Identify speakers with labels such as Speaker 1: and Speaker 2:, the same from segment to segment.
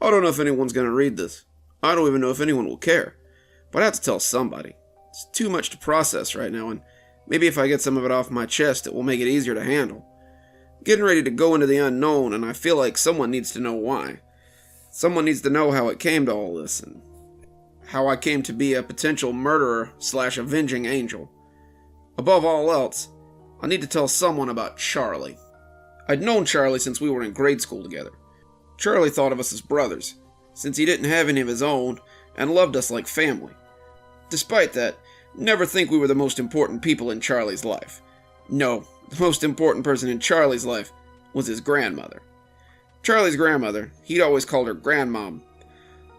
Speaker 1: I don't know if anyone's going to read this. I don't even know if anyone will care. But I have to tell somebody. It's too much to process right now, and maybe if I get some of it off my chest, it will make it easier to handle. I'm getting ready to go into the unknown, and I feel like someone needs to know why. Someone needs to know how it came to all this, and how I came to be a potential murderer/avenging angel. Above all else, I need to tell someone about Charlie. I'd known Charlie since we were in grade school together. Charlie thought of us as brothers, since he didn't have any of his own, and loved us like family. Despite that, never think we were the most important people in Charlie's life. No, the most important person in Charlie's life was his grandmother. Charlie's grandmother, he'd always called her Grandmom,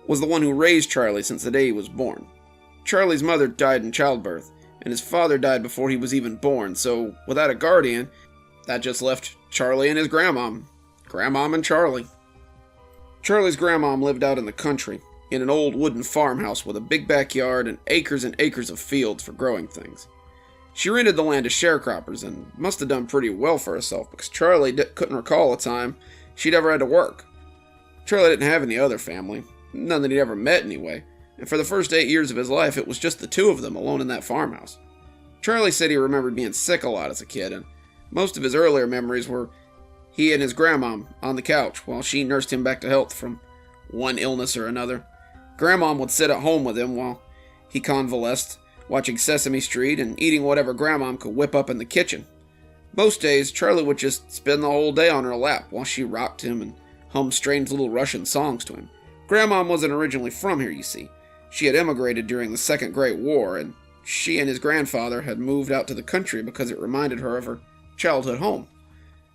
Speaker 1: was the one who raised Charlie since the day he was born. Charlie's mother died in childbirth, and his father died before he was even born, so without a guardian, that just left Charlie and his grandmom. Grandmom and Charlie. Charlie's grandmom lived out in the country, in an old wooden farmhouse with a big backyard and acres of fields for growing things. She rented the land to sharecroppers and must have done pretty well for herself because Charlie couldn't recall a time she'd ever had to work. Charlie didn't have any other family, none that he'd ever met anyway, and for the first 8 years of his life it was just the two of them alone in that farmhouse. Charlie said he remembered being sick a lot as a kid, and most of his earlier memories were he and his grandmom on the couch while she nursed him back to health from one illness or another. Grandmom would sit at home with him while he convalesced, watching Sesame Street and eating whatever Grandmom could whip up in the kitchen. Most days, Charlie would just spend the whole day on her lap while she rocked him and hummed strange little Russian songs to him. Grandmom wasn't originally from here, you see. She had emigrated during the Second Great War, and she and his grandfather had moved out to the country because it reminded her of her childhood home.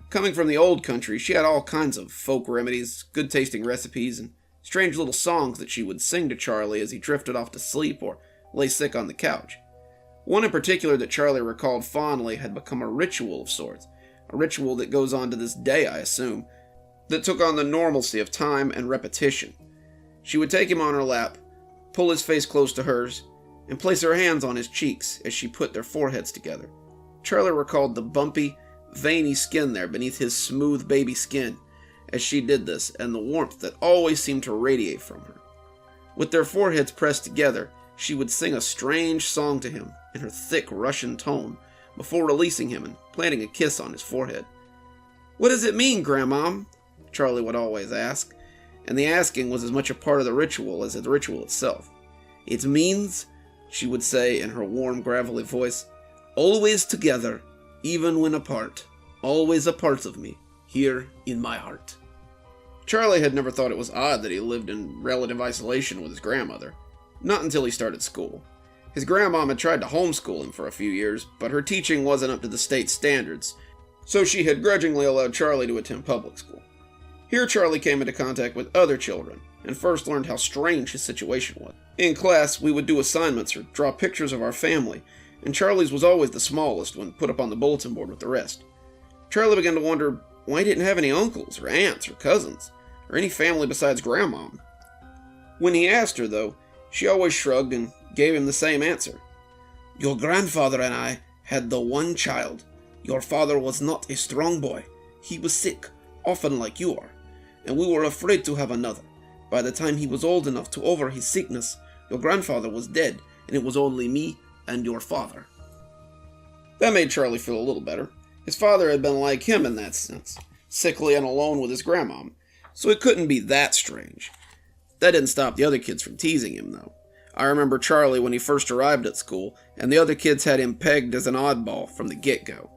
Speaker 1: Coming from the old country, she had all kinds of folk remedies, good-tasting recipes, and strange little songs that she would sing to Charlie as he drifted off to sleep or lay sick on the couch. One in particular that Charlie recalled fondly had become a ritual of sorts, a ritual that goes on to this day, I assume, that took on the normalcy of time and repetition. She would take him on her lap, pull his face close to hers, and place her hands on his cheeks as she put their foreheads together. Charlie recalled the bumpy, veiny skin there beneath his smooth baby skin as she did this, and the warmth that always seemed to radiate from her. With their foreheads pressed together, she would sing a strange song to him in her thick Russian tone before releasing him and planting a kiss on his forehead. "What does it mean, Grandmom?" Charlie would always ask, and the asking was as much a part of the ritual as the ritual itself. "It means," she would say in her warm, gravelly voice, "always together, even when apart, always a part of me, here in my heart." Charlie had never thought it was odd that he lived in relative isolation with his grandmother. Not until he started school. His grandmom had tried to homeschool him for a few years, but her teaching wasn't up to the state standards, so she had grudgingly allowed Charlie to attend public school. Here Charlie came into contact with other children, and first learned how strange his situation was. In class, we would do assignments or draw pictures of our family, and Charlie's was always the smallest when put up on the bulletin board with the rest. Charlie began to wonder why he didn't have any uncles or aunts or cousins, or any family besides Grandmom. When he asked her, though, she always shrugged and gave him the same answer. "Your grandfather and I had the one child. Your father was not a strong boy. He was sick, often like you are, and we were afraid to have another. By the time he was old enough to over his sickness, your grandfather was dead, and it was only me and your father." That made Charlie feel a little better. His father had been like him in that sense, sickly and alone with his grandmom, so it couldn't be that strange. That didn't stop the other kids from teasing him, though. I remember Charlie when he first arrived at school, and the other kids had him pegged as an oddball from the get-go.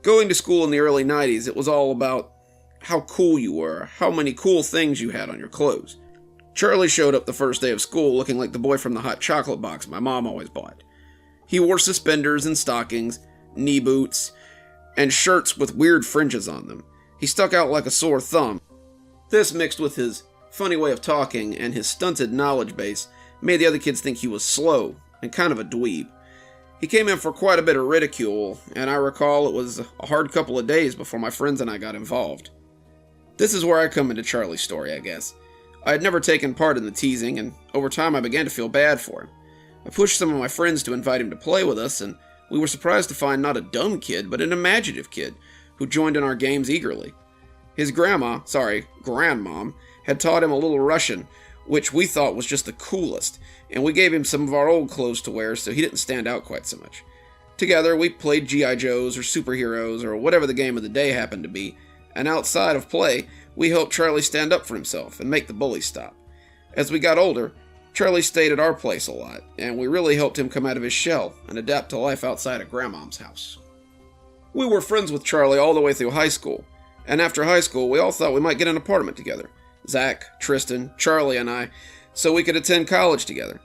Speaker 1: Going to school in the early 90s, it was all about how cool you were, how many cool things you had on your clothes. Charlie showed up the first day of school looking like the boy from the hot chocolate box my mom always bought. He wore suspenders and stockings, knee boots, and shirts with weird fringes on them. He stuck out like a sore thumb. This, mixed with his funny way of talking and his stunted knowledge base, made the other kids think he was slow and kind of a dweeb. He came in for quite a bit of ridicule, and I recall it was a hard couple of days before my friends and I got involved. This is where I come into Charlie's story, I guess. I had never taken part in the teasing, and over time I began to feel bad for him. I pushed some of my friends to invite him to play with us, and we were surprised to find not a dumb kid, but an imaginative kid, who joined in our games eagerly. His grandmom, had taught him a little Russian, which we thought was just the coolest, and we gave him some of our old clothes to wear so he didn't stand out quite so much. Together, we played G.I. Joes or superheroes or whatever the game of the day happened to be, and outside of play, we helped Charlie stand up for himself and make the bullies stop. As we got older, Charlie stayed at our place a lot, and we really helped him come out of his shell and adapt to life outside of Grandmom's house. We were friends with Charlie all the way through high school, and after high school, we all thought we might get an apartment together. Zach, Tristan, Charlie, and I, so we could attend college together.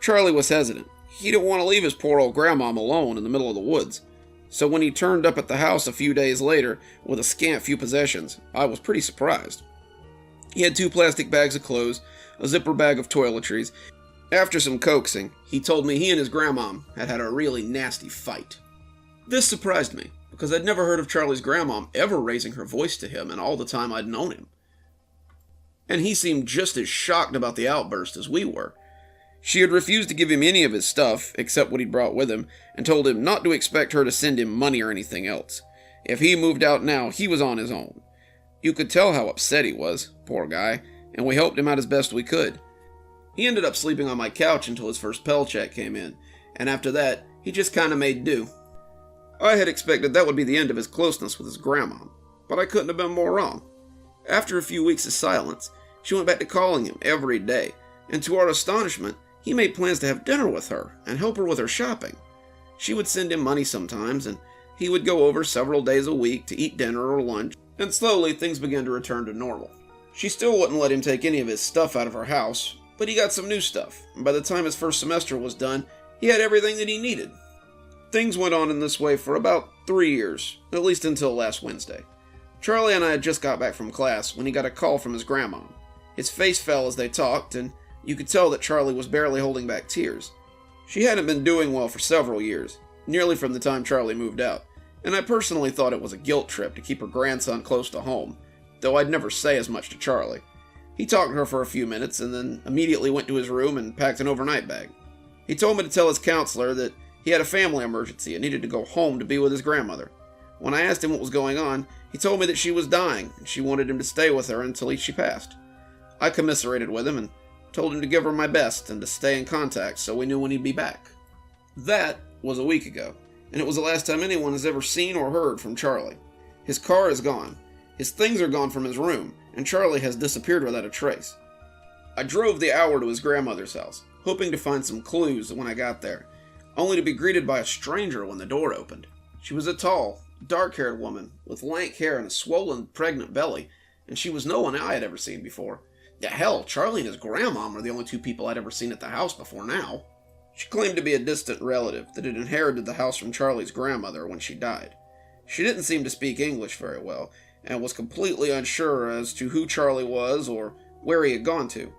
Speaker 1: Charlie was hesitant. He didn't want to leave his poor old grandmom alone in the middle of the woods. So when he turned up at the house a few days later with a scant few possessions, I was pretty surprised. He had 2 plastic bags of clothes, a zipper bag of toiletries. After some coaxing, he told me he and his grandmom had had a really nasty fight. This surprised me, because I'd never heard of Charlie's grandmom ever raising her voice to him in all the time I'd known him. And he seemed just as shocked about the outburst as we were. She had refused to give him any of his stuff, except what he'd brought with him, and told him not to expect her to send him money or anything else. If he moved out now, he was on his own. You could tell how upset he was, poor guy, and we helped him out as best we could. He ended up sleeping on my couch until his first Pell check came in, and after that, he just kinda made do. I had expected that would be the end of his closeness with his grandmom, but I couldn't have been more wrong. After a few weeks of silence, she went back to calling him every day, and to our astonishment, he made plans to have dinner with her and help her with her shopping. She would send him money sometimes, and he would go over several days a week to eat dinner or lunch, and slowly things began to return to normal. She still wouldn't let him take any of his stuff out of her house, but he got some new stuff, and by the time his first semester was done, he had everything that he needed. Things went on in this way for about 3 years, at least until last Wednesday. Charlie and I had just got back from class when he got a call from his grandma. His face fell as they talked, and you could tell that Charlie was barely holding back tears. She hadn't been doing well for several years, nearly from the time Charlie moved out, and I personally thought it was a guilt trip to keep her grandson close to home, though I'd never say as much to Charlie. He talked to her for a few minutes and then immediately went to his room and packed an overnight bag. He told me to tell his counselor that he had a family emergency and needed to go home to be with his grandmother. When I asked him what was going on, he told me that she was dying and she wanted him to stay with her until she passed. I commiserated with him and told him to give her my best and to stay in contact so we knew when he'd be back. That was a week ago, and it was the last time anyone has ever seen or heard from Charlie. His car is gone, his things are gone from his room, and Charlie has disappeared without a trace. I drove the hour to his grandmother's house, hoping to find some clues when I got there, only to be greeted by a stranger when the door opened. She was a tall, dark-haired woman with lank hair and a swollen, pregnant belly, and she was no one I had ever seen before. Hell, Charlie and his grandmom were the only 2 people I'd ever seen at the house before now. She claimed to be a distant relative that had inherited the house from Charlie's grandmother when she died. She didn't seem to speak English very well, and was completely unsure as to who Charlie was or where he had gone to.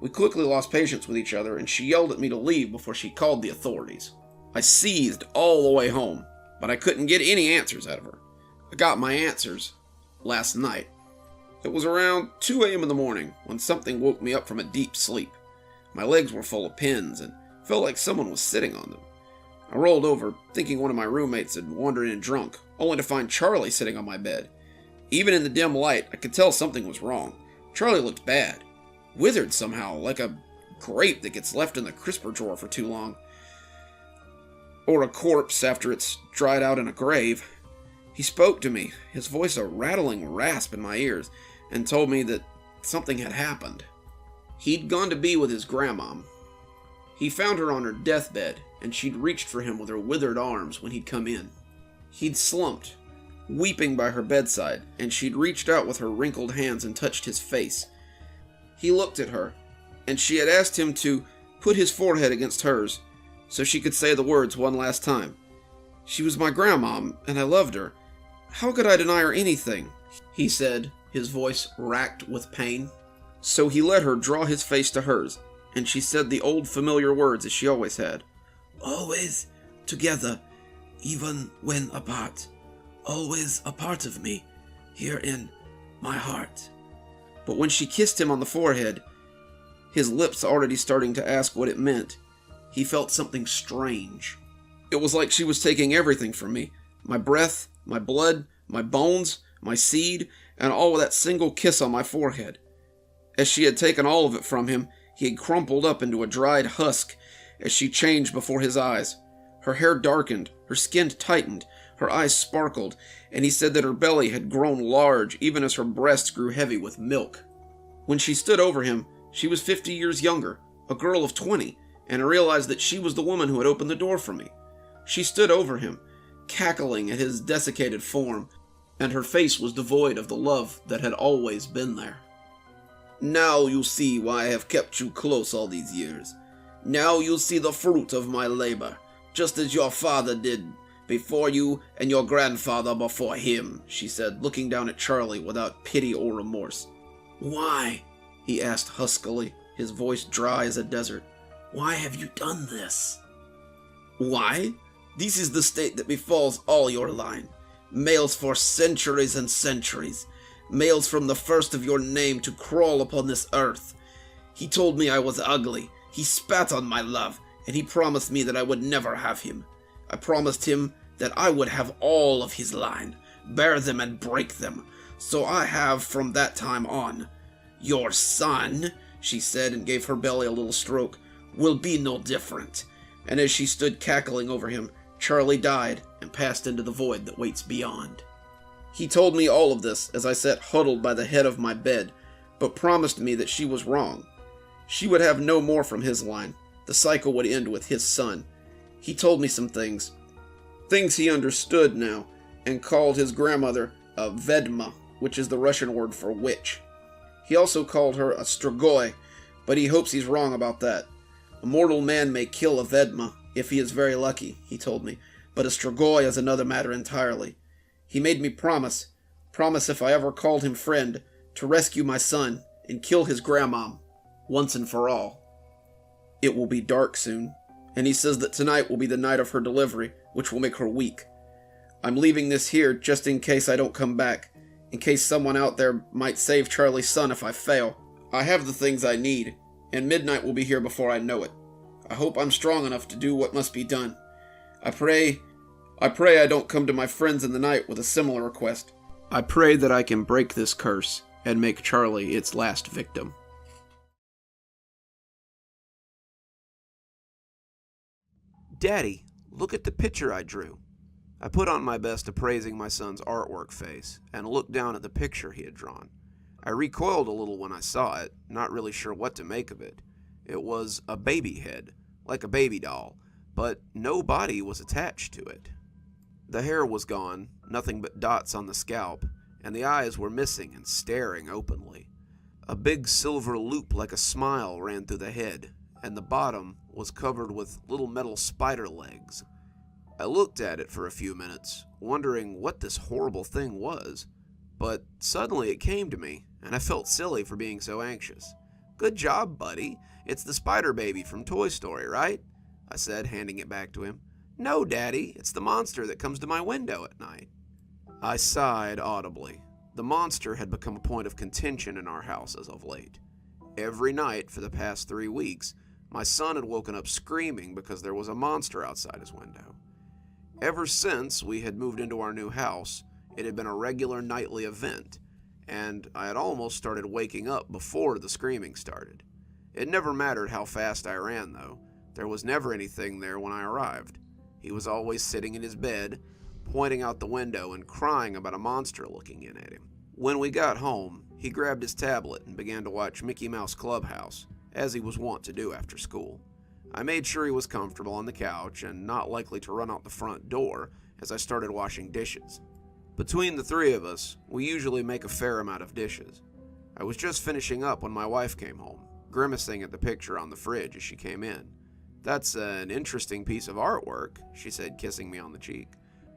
Speaker 1: We quickly lost patience with each other, and she yelled at me to leave before she called the authorities. I seethed all the way home, but I couldn't get any answers out of her. I got my answers last night. It was around 2 a.m. in the morning when something woke me up from a deep sleep. My legs were full of pins and felt like someone was sitting on them. I rolled over, thinking one of my roommates had wandered in drunk, only to find Charlie sitting on my bed. Even in the dim light, I could tell something was wrong. Charlie looked bad. Withered somehow, like a grape that gets left in the crisper drawer for too long. Or a corpse after it's dried out in a grave. He spoke to me, his voice a rattling rasp in my ears, and told me that something had happened. He'd gone to be with his grandmom. He found her on her deathbed, and she'd reached for him with her withered arms when he'd come in. He'd slumped, weeping by her bedside, and she'd reached out with her wrinkled hands and touched his face. He looked at her, and she had asked him to put his forehead against hers, so she could say the words one last time. She was my grandmom, and I loved her. How could I deny her anything? He said, his voice racked with pain. So he let her draw his face to hers, and she said the old familiar words as she always had. Always together, even when apart. Always a part of me, here in my heart. But when she kissed him on the forehead, his lips already starting to ask what it meant, he felt something strange. It was like she was taking everything from me. My breath, my blood, my bones, my seed, and all with that single kiss on my forehead. As she had taken all of it from him, he had crumpled up into a dried husk as she changed before his eyes. Her hair darkened, her skin tightened, her eyes sparkled, and he said that her belly had grown large even as her breasts grew heavy with milk. When she stood over him, she was 50 years younger, a girl of 20, and I realized that she was the woman who had opened the door for me. She stood over him, cackling at his desiccated form, and her face was devoid of the love that had always been there. "Now you see why I have kept you close all these years. Now you'll see the fruit of my labor, just as your father did before you and your grandfather before him," she said, looking down at Charlie without pity or remorse. "Why?" he asked huskily, his voice dry as a desert. "Why have you done this?" "Why? This is the state that befalls all your line. Males for centuries and centuries. Males from the first of your name to crawl upon this earth. He told me I was ugly. He spat on my love, and he promised me that I would never have him. I promised him that I would have all of his line, bear them and break them. So I have from that time on. Your son," she said, and gave her belly a little stroke, "will be no different." And as she stood cackling over him, Charlie died and passed into the void that waits beyond. He told me all of this as I sat huddled by the head of my bed, but promised me that she was wrong. She would have no more from his line. The cycle would end with his son. He told me some things he understood now, and called his grandmother a vedma, which is the Russian word for witch. He also called her a strigoi, but he hopes he's wrong about that. A mortal man may kill a vedma if he is very lucky, he told me, but a strigoi is another matter entirely. He made me promise if I ever called him friend, to rescue my son and kill his grandmom, once and for all. It will be dark soon, and he says that tonight will be the night of her delivery, which will make her weak. I'm leaving this here just in case I don't come back, in case someone out there might save Charlie's son if I fail. I have the things I need, and midnight will be here before I know it. I hope I'm strong enough to do what must be done. I pray I don't come to my friends in the night with a similar request. I pray that I can break this curse and make Charlie its last victim. "Daddy, look at the picture I drew." I put on my best appraising my son's artwork face and looked down at the picture he had drawn. I recoiled a little when I saw it, not really sure what to make of it. It was a baby head, like a baby doll, but no body was attached to it. The hair was gone, nothing but dots on the scalp, and the eyes were missing and staring openly. A big silver loop like a smile ran through the head, and the bottom was covered with little metal spider legs. I looked at it for a few minutes, wondering what this horrible thing was, but suddenly it came to me, and I felt silly for being so anxious. "Good job, buddy. It's the spider baby from Toy Story, right?" I said, handing it back to him. "No, Daddy, it's the monster that comes to my window at night." I sighed audibly. The monster had become a point of contention in our house as of late. Every night for the past 3 weeks, my son had woken up screaming because there was a monster outside his window. Ever since we had moved into our new house, it had been a regular nightly event, and I had almost started waking up before the screaming started. It never mattered how fast I ran, though. There was never anything there when I arrived. He was always sitting in his bed, pointing out the window and crying about a monster looking in at him. When we got home, he grabbed his tablet and began to watch Mickey Mouse Clubhouse, as he was wont to do after school. I made sure he was comfortable on the couch and not likely to run out the front door as I started washing dishes. Between the three of us, we usually make a fair amount of dishes. I was just finishing up when my wife came home, grimacing at the picture on the fridge as she came in. "That's an interesting piece of artwork," she said, kissing me on the cheek.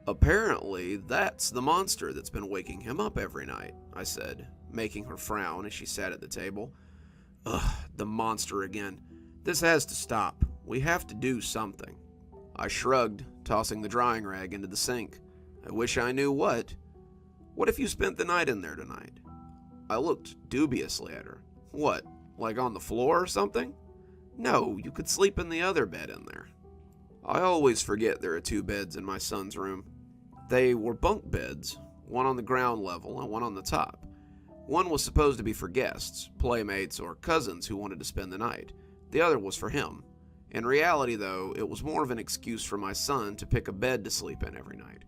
Speaker 1: "Apparently, that's the monster that's been waking him up every night," I said, making her frown as she sat at the table. "Ugh, the monster again. This has to stop. We have to do something." I shrugged, tossing the drying rag into the sink. "I wish I knew what. What if you spent the night in there tonight?" I looked dubiously at her. "What, like on the floor or something?" "No, you could sleep in the other bed in there." I always forget there are 2 beds in my son's room. They were bunk beds, one on the ground level and one on the top, One was supposed to be for guests, playmates, or cousins who wanted to spend the night. The other was for him. In reality, though, it was more of an excuse for my son to pick a bed to sleep in every night.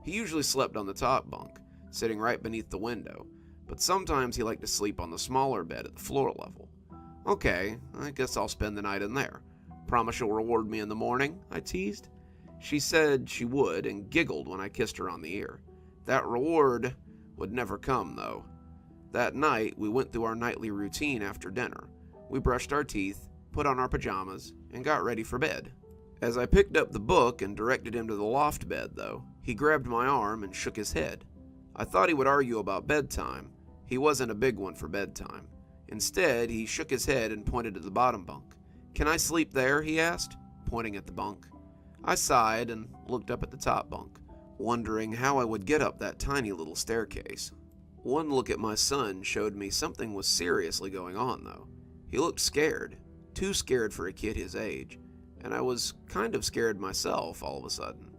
Speaker 1: He usually slept on the top bunk, sitting right beneath the window, but sometimes he liked to sleep on the smaller bed at the floor level. Okay, I guess I'll spend the night in there. Promise you'll reward me in the morning, I teased. She said she would and giggled when I kissed her on the ear. That reward would never come, though. That night, we went through our nightly routine after dinner. We brushed our teeth, put on our pajamas, and got ready for bed. As I picked up the book and directed him to the loft bed, though, he grabbed my arm and shook his head. I thought he would argue about bedtime. He wasn't a big one for bedtime. Instead, he shook his head and pointed to the bottom bunk. "Can I sleep there?" he asked, pointing at the bunk. I sighed and looked up at the top bunk, wondering how I would get up that tiny little staircase. One look at my son showed me something was seriously going on, though. He looked scared, too scared for a kid his age, and I was kind of scared myself all of a sudden.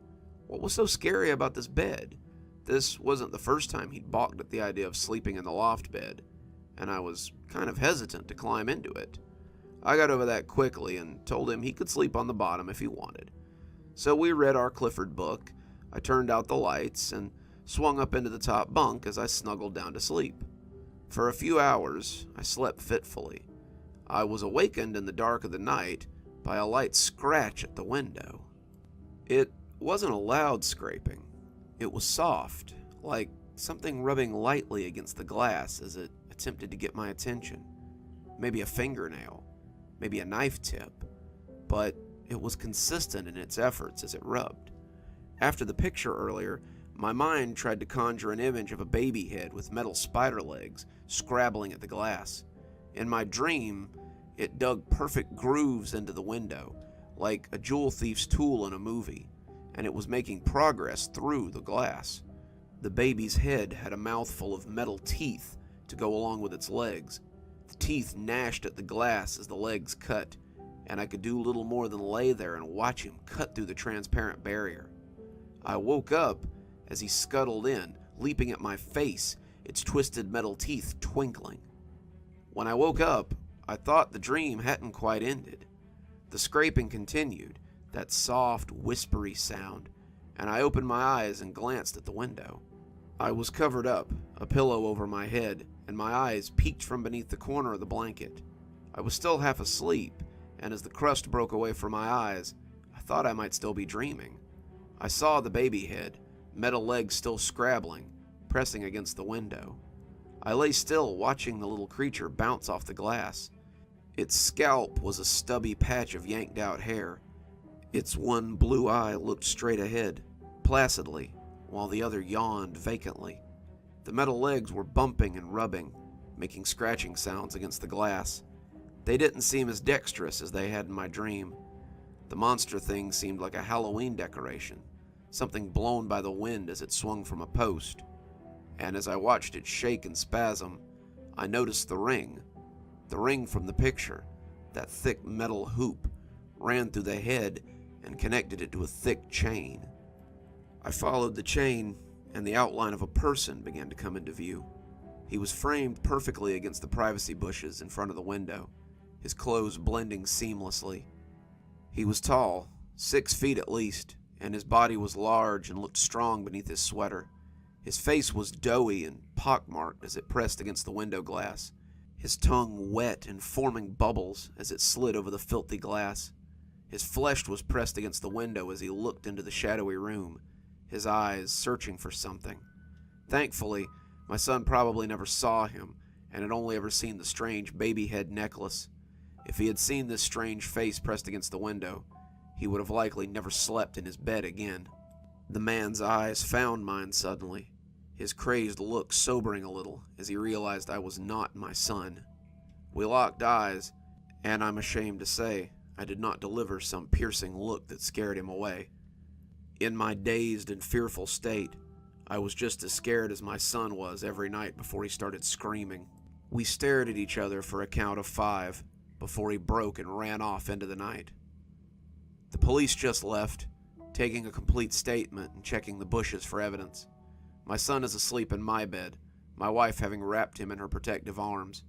Speaker 1: What was so scary about this bed? This wasn't the first time he'd balked at the idea of sleeping in the loft bed, and I was kind of hesitant to climb into it. I got over that quickly and told him he could sleep on the bottom if he wanted. So we read our Clifford book, I turned out the lights, and swung up into the top bunk as I snuggled down to sleep. For a few hours, I slept fitfully. I was awakened in the dark of the night by a light scratch at the window. It wasn't a loud scraping. It was soft, like something rubbing lightly against the glass as it attempted to get my attention. Maybe a fingernail, maybe a knife tip, but it was consistent in its efforts as it rubbed. After the picture earlier, my mind tried to conjure an image of a baby head with metal spider legs scrabbling at the glass. In my dream, it dug perfect grooves into the window, like a jewel thief's tool in a movie, and it was making progress through the glass. The baby's head had a mouthful of metal teeth to go along with its legs. The teeth gnashed at the glass as the legs cut, and I could do little more than lay there and watch him cut through the transparent barrier. I woke up as he scuttled in, leaping at my face, its twisted metal teeth twinkling. When I woke up, I thought the dream hadn't quite ended. The scraping continued, that soft, whispery sound, and I opened my eyes and glanced at the window. I was covered up, a pillow over my head, and my eyes peeked from beneath the corner of the blanket. I was still half asleep, and as the crust broke away from my eyes, I thought I might still be dreaming. I saw the baby head, metal legs still scrabbling, pressing against the window. I lay still, watching the little creature bounce off the glass. Its scalp was a stubby patch of yanked out hair. Its one blue eye looked straight ahead, placidly, while the other yawned vacantly. The metal legs were bumping and rubbing, making scratching sounds against the glass. They didn't seem as dexterous as they had in my dream. The monster thing seemed like a Halloween decoration, something blown by the wind as it swung from a post. And as I watched it shake and spasm, I noticed the ring from the picture. That thick metal hoop ran through the head and connected it to a thick chain. I followed the chain, and the outline of a person began to come into view. He was framed perfectly against the privacy bushes in front of the window, his clothes blending seamlessly. He was tall, 6 feet at least, and his body was large and looked strong beneath his sweater. His face was doughy and pockmarked as it pressed against the window glass, his tongue wet and forming bubbles as it slid over the filthy glass. His flesh was pressed against the window as he looked into the shadowy room, his eyes searching for something. Thankfully, my son probably never saw him and had only ever seen the strange baby head necklace. If he had seen this strange face pressed against the window, he would have likely never slept in his bed again. The man's eyes found mine suddenly, his crazed look sobering a little as he realized I was not my son. We locked eyes, and I'm ashamed to say I did not deliver some piercing look that scared him away. In my dazed and fearful state, I was just as scared as my son was every night before he started screaming. We stared at each other for a count of 5 before he broke and ran off into the night. The police just left, taking a complete statement and checking the bushes for evidence. My son is asleep in my bed, my wife having wrapped him in her protective arms.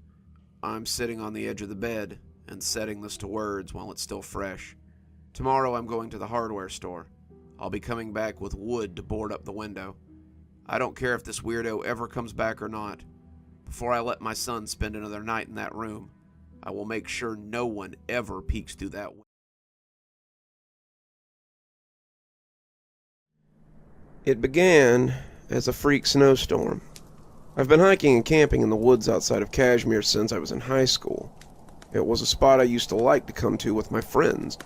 Speaker 1: I'm sitting on the edge of the bed and setting this to words while it's still fresh. Tomorrow I'm going to the hardware store. I'll be coming back with wood to board up the window. I don't care if this weirdo ever comes back or not. Before I let my son spend another night in that room, I will make sure no one ever peeks through that window. It began as a freak snowstorm. I've been hiking and camping in the woods outside of Kashmir since I was in high school. It was a spot I used to like to come to with my friends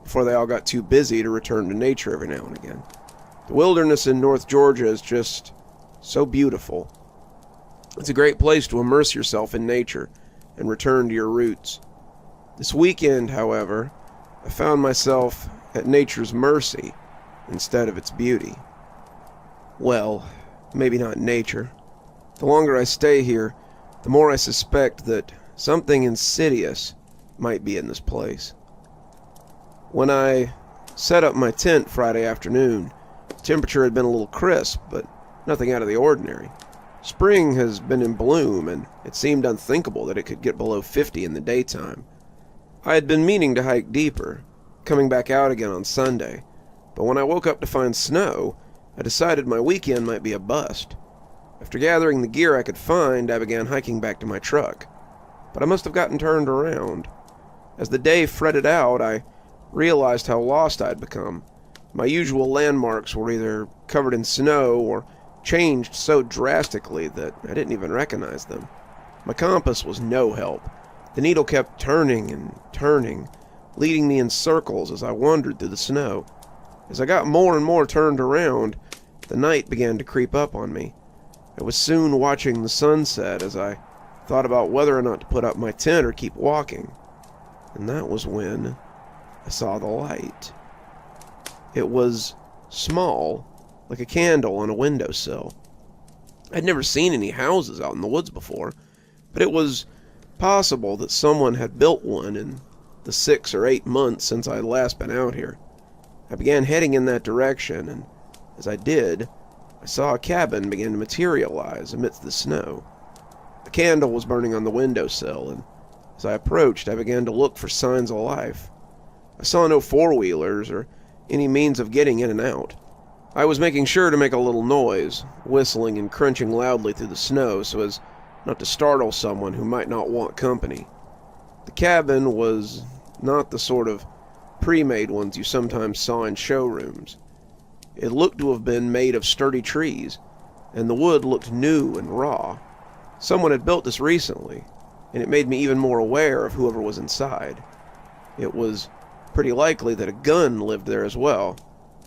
Speaker 1: before they all got too busy to return to nature every now and again. The wilderness in North Georgia is just so beautiful. It's a great place to immerse yourself in nature and return to your roots. This weekend, however, I found myself at nature's mercy instead of its beauty. Well, maybe not nature. The longer I stay here, the more I suspect that something insidious might be in this place. When I set up my tent Friday afternoon, the temperature had been a little crisp, but nothing out of the ordinary. Spring has been in bloom, and it seemed unthinkable that it could get below 50 in the daytime. I had been meaning to hike deeper, coming back out again on Sunday, but when I woke up to find snow, I decided my weekend might be a bust. After gathering the gear I could find, I began hiking back to my truck. But I must have gotten turned around. As the day fretted out, I realized how lost I'd become. My usual landmarks were either covered in snow or changed so drastically that I didn't even recognize them. My compass was no help. The needle kept turning and turning, leading me in circles as I wandered through the snow. As I got more and more turned around, the night began to creep up on me. I was soon watching the sunset as I thought about whether or not to put up my tent or keep walking. And that was when I saw the light. It was small, like a candle on a windowsill. I'd never seen any houses out in the woods before, but it was possible that someone had built one in the 6 or 8 months since I had last been out here. I began heading in that direction, and as I did, I saw a cabin begin to materialize amidst the snow. A candle was burning on the windowsill, and as I approached, I began to look for signs of life. I saw no four-wheelers or any means of getting in and out. I was making sure to make a little noise, whistling and crunching loudly through the snow so as not to startle someone who might not want company. The cabin was not the sort of pre-made ones you sometimes saw in showrooms. It looked to have been made of sturdy trees, and the wood looked new and raw. Someone had built this recently, and it made me even more aware of whoever was inside. It was pretty likely that a gun lived there as well,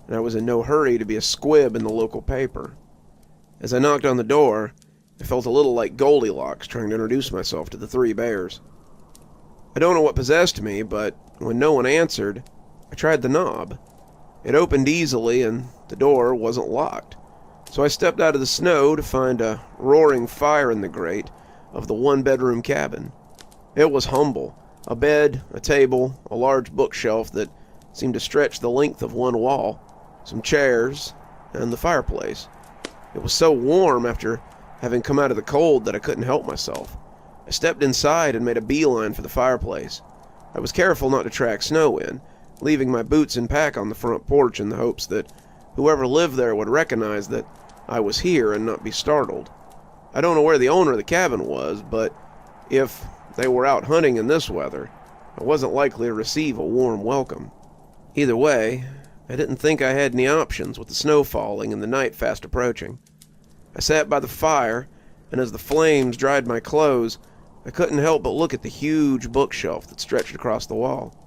Speaker 1: and I was in no hurry to be a squib in the local paper. As I knocked on the door, I felt a little like Goldilocks trying to introduce myself to the three bears. I don't know what possessed me, but when no one answered, I tried the knob. It opened easily, and the door wasn't locked. So I stepped out of the snow to find a roaring fire in the grate of the one-bedroom cabin. It was humble. A bed, a table, a large bookshelf that seemed to stretch the length of one wall, some chairs, and the fireplace. It was so warm after having come out of the cold that I couldn't help myself. I stepped inside and made a beeline for the fireplace. I was careful not to track snow in, leaving my boots and pack on the front porch in the hopes that whoever lived there would recognize that I was here and not be startled. I don't know where the owner of the cabin was, but if they were out hunting in this weather, I wasn't likely to receive a warm welcome. Either way, I didn't think I had any options with the snow falling and the night fast approaching. I sat by the fire, and as the flames dried my clothes, I couldn't help but look at the huge bookshelf that stretched across the wall.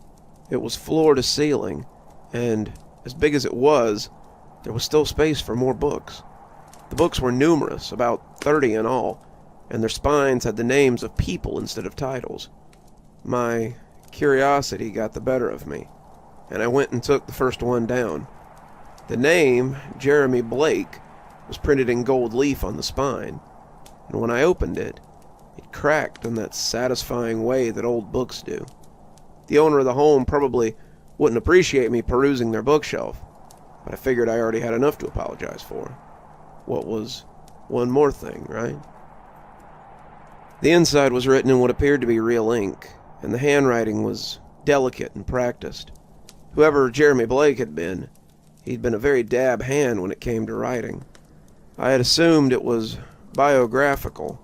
Speaker 1: It was floor to ceiling, and as big as it was, there was still space for more books. The books were numerous, about 30 in all, and their spines had the names of people instead of titles. My curiosity got the better of me, and I went and took the first one down. The name, Jeremy Blake, was printed in gold leaf on the spine, and when I opened it, it cracked in that satisfying way that old books do. The owner of the home probably wouldn't appreciate me perusing their bookshelf, but I figured I already had enough to apologize for. What was one more thing, right?
Speaker 2: The inside was written in what appeared to be real ink, and the handwriting was delicate and practiced. Whoever Jeremy Blake had been, he'd been a very dab hand when it came to writing. I had assumed it was biographical,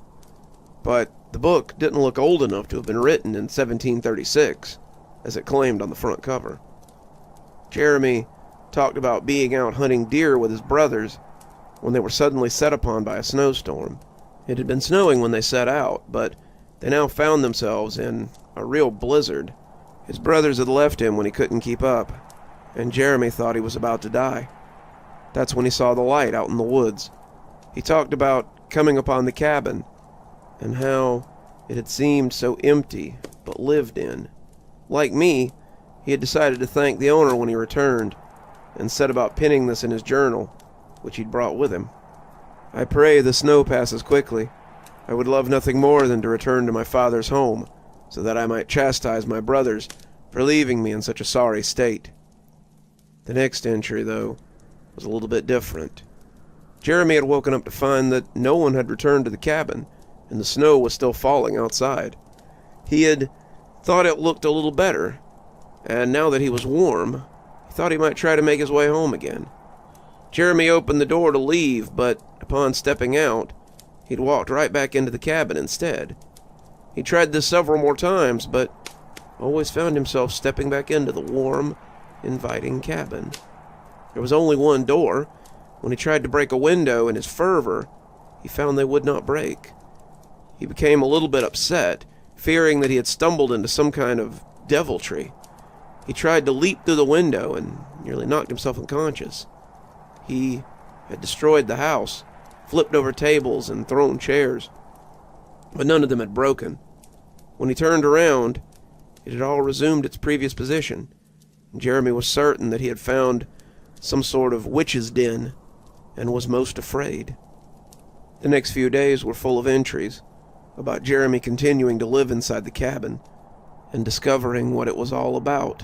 Speaker 2: but the book didn't look old enough to have been written in 1736, as it claimed on the front cover. Jeremy talked about being out hunting deer with his brothers when they were suddenly set upon by a snowstorm. It had been snowing when they set out, but they now found themselves in a real blizzard. His brothers had left him when he couldn't keep up, and Jeremy thought he was about to die. That's when he saw the light out in the woods. He talked about coming upon the cabin, and how it had seemed so empty, but lived in. Like me, he had decided to thank the owner when he returned, and set about pinning this in his journal, which he'd brought with him. I pray the snow passes quickly. I would love nothing more than to return to my father's home, so that I might chastise my brothers for leaving me in such a sorry state. The next entry, though, was a little bit different. Jeremy had woken up to find that no one had returned to the cabin, and the snow was still falling outside. He had thought it looked a little better, and now that he was warm, he thought he might try to make his way home again. Jeremy opened the door to leave, but upon stepping out, he'd walked right back into the cabin instead. He tried this several more times, but always found himself stepping back into the warm, inviting cabin. There was only one door. When he tried to break a window in his fervor, he found they would not break. He became a little bit upset, fearing that he had stumbled into some kind of deviltry. He tried to leap through the window and nearly knocked himself unconscious. He had destroyed the house, flipped over tables and thrown chairs, but none of them had broken. When he turned around, it had all resumed its previous position, and Jeremy was certain that he had found some sort of witch's den and was most afraid. The next few days were full of entries about Jeremy continuing to live inside the cabin and discovering what it was all about.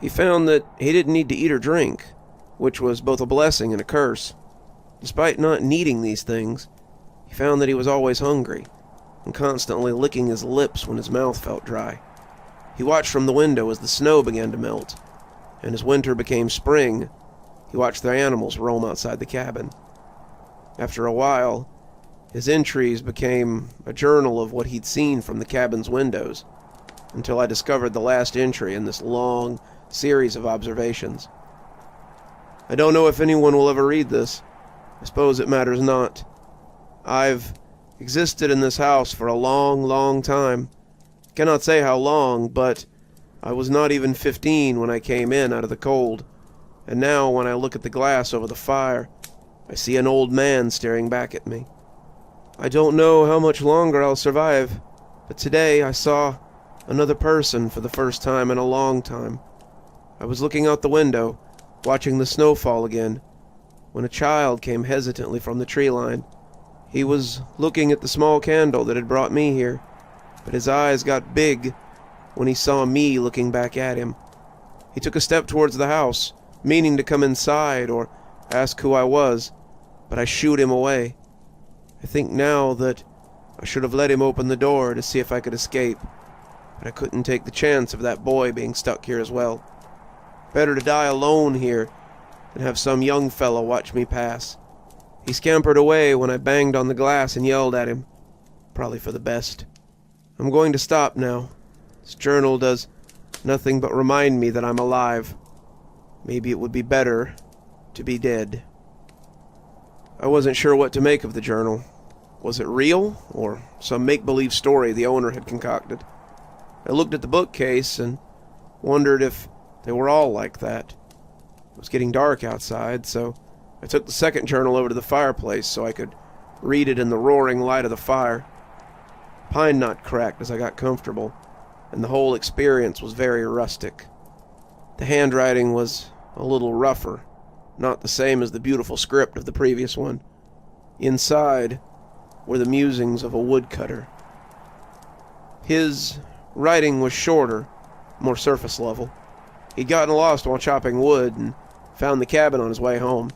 Speaker 2: He found that he didn't need to eat or drink, which was both a blessing and a curse. Despite not needing these things, he found that he was always hungry and constantly licking his lips when his mouth felt dry. He watched from the window as the snow began to melt, and as winter became spring, he watched the animals roam outside the cabin. After a while, his entries became a journal of what he'd seen from the cabin's windows, until I discovered the last entry in this long series of observations. I don't know if anyone will ever read this. I suppose it matters not. I've existed in this house for a long, long time. I cannot say how long, but I was not even 15 when I came in out of the cold, and now when I look at the glass over the fire, I see an old man staring back at me. I don't know how much longer I'll survive, but today I saw another person for the first time in a long time. I was looking out the window, watching the snow fall again, when a child came hesitantly from the tree line. He was looking at the small candle that had brought me here, but his eyes got big when he saw me looking back at him. He took a step towards the house, meaning to come inside or ask who I was, but I shooed him away. I think now that I should have let him open the door to see if I could escape, but I couldn't take the chance of that boy being stuck here as well. Better to die alone here than have some young fellow watch me pass. He scampered away when I banged on the glass and yelled at him. Probably for the best. I'm going to stop now. This journal does nothing but remind me that I'm alive. Maybe it would be better to be dead. I wasn't sure what to make of the journal. Was it real, or some make-believe story the owner had concocted? I looked at the bookcase and wondered if they were all like that. It was getting dark outside, so I took the second journal over to the fireplace so I could read it in the roaring light of the fire. Pine knot cracked as I got comfortable, and the whole experience was very rustic. The handwriting was a little rougher, not the same as the beautiful script of the previous one. Inside were the musings of a woodcutter. His writing was shorter, more surface level. He'd gotten lost while chopping wood and found the cabin on his way home.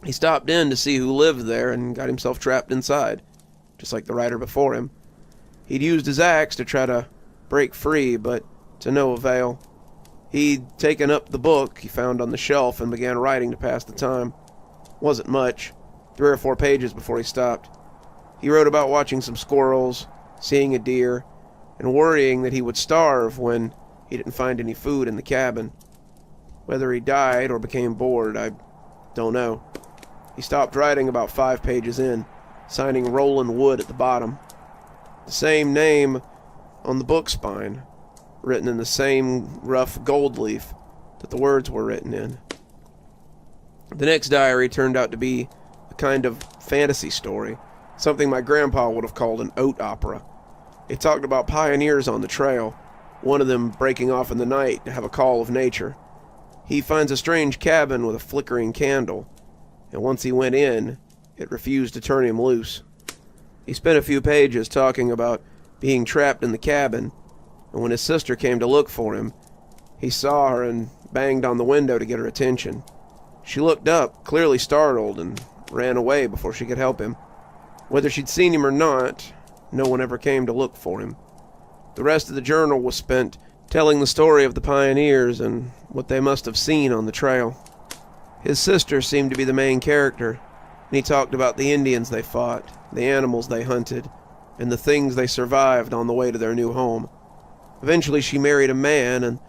Speaker 2: He stopped in to see who lived there and got himself trapped inside, just like the writer before him. He'd used his axe to try to break free, but to no avail. He'd taken up the book he found on the shelf and began writing to pass the time. Wasn't much, 3 or 4 pages before he stopped. He wrote about watching some squirrels, seeing a deer, and worrying that he would starve when he didn't find any food in the cabin. Whether he died or became bored, I don't know. He stopped writing about 5 pages in, signing Roland Wood at the bottom. The same name on the book spine, written in the same rough gold leaf that the words were written in. The next diary turned out to be a kind of fantasy story, something my grandpa would have called an oat opera. It talked about pioneers on the trail, one of them breaking off in the night to have a call of nature. He finds a strange cabin with a flickering candle, and once he went in, it refused to turn him loose. He spent a few pages talking about being trapped in the cabin, and when his sister came to look for him, he saw her and banged on the window to get her attention. She looked up, clearly startled, and ran away before she could help him. Whether she'd seen him or not, no one ever came to look for him. The rest of the journal was spent telling the story of the pioneers and what they must have seen on the trail. His sister seemed to be the main character, and he talked about the Indians they fought, the animals they hunted, and the things they survived on the way to their new home. Eventually she married a man, and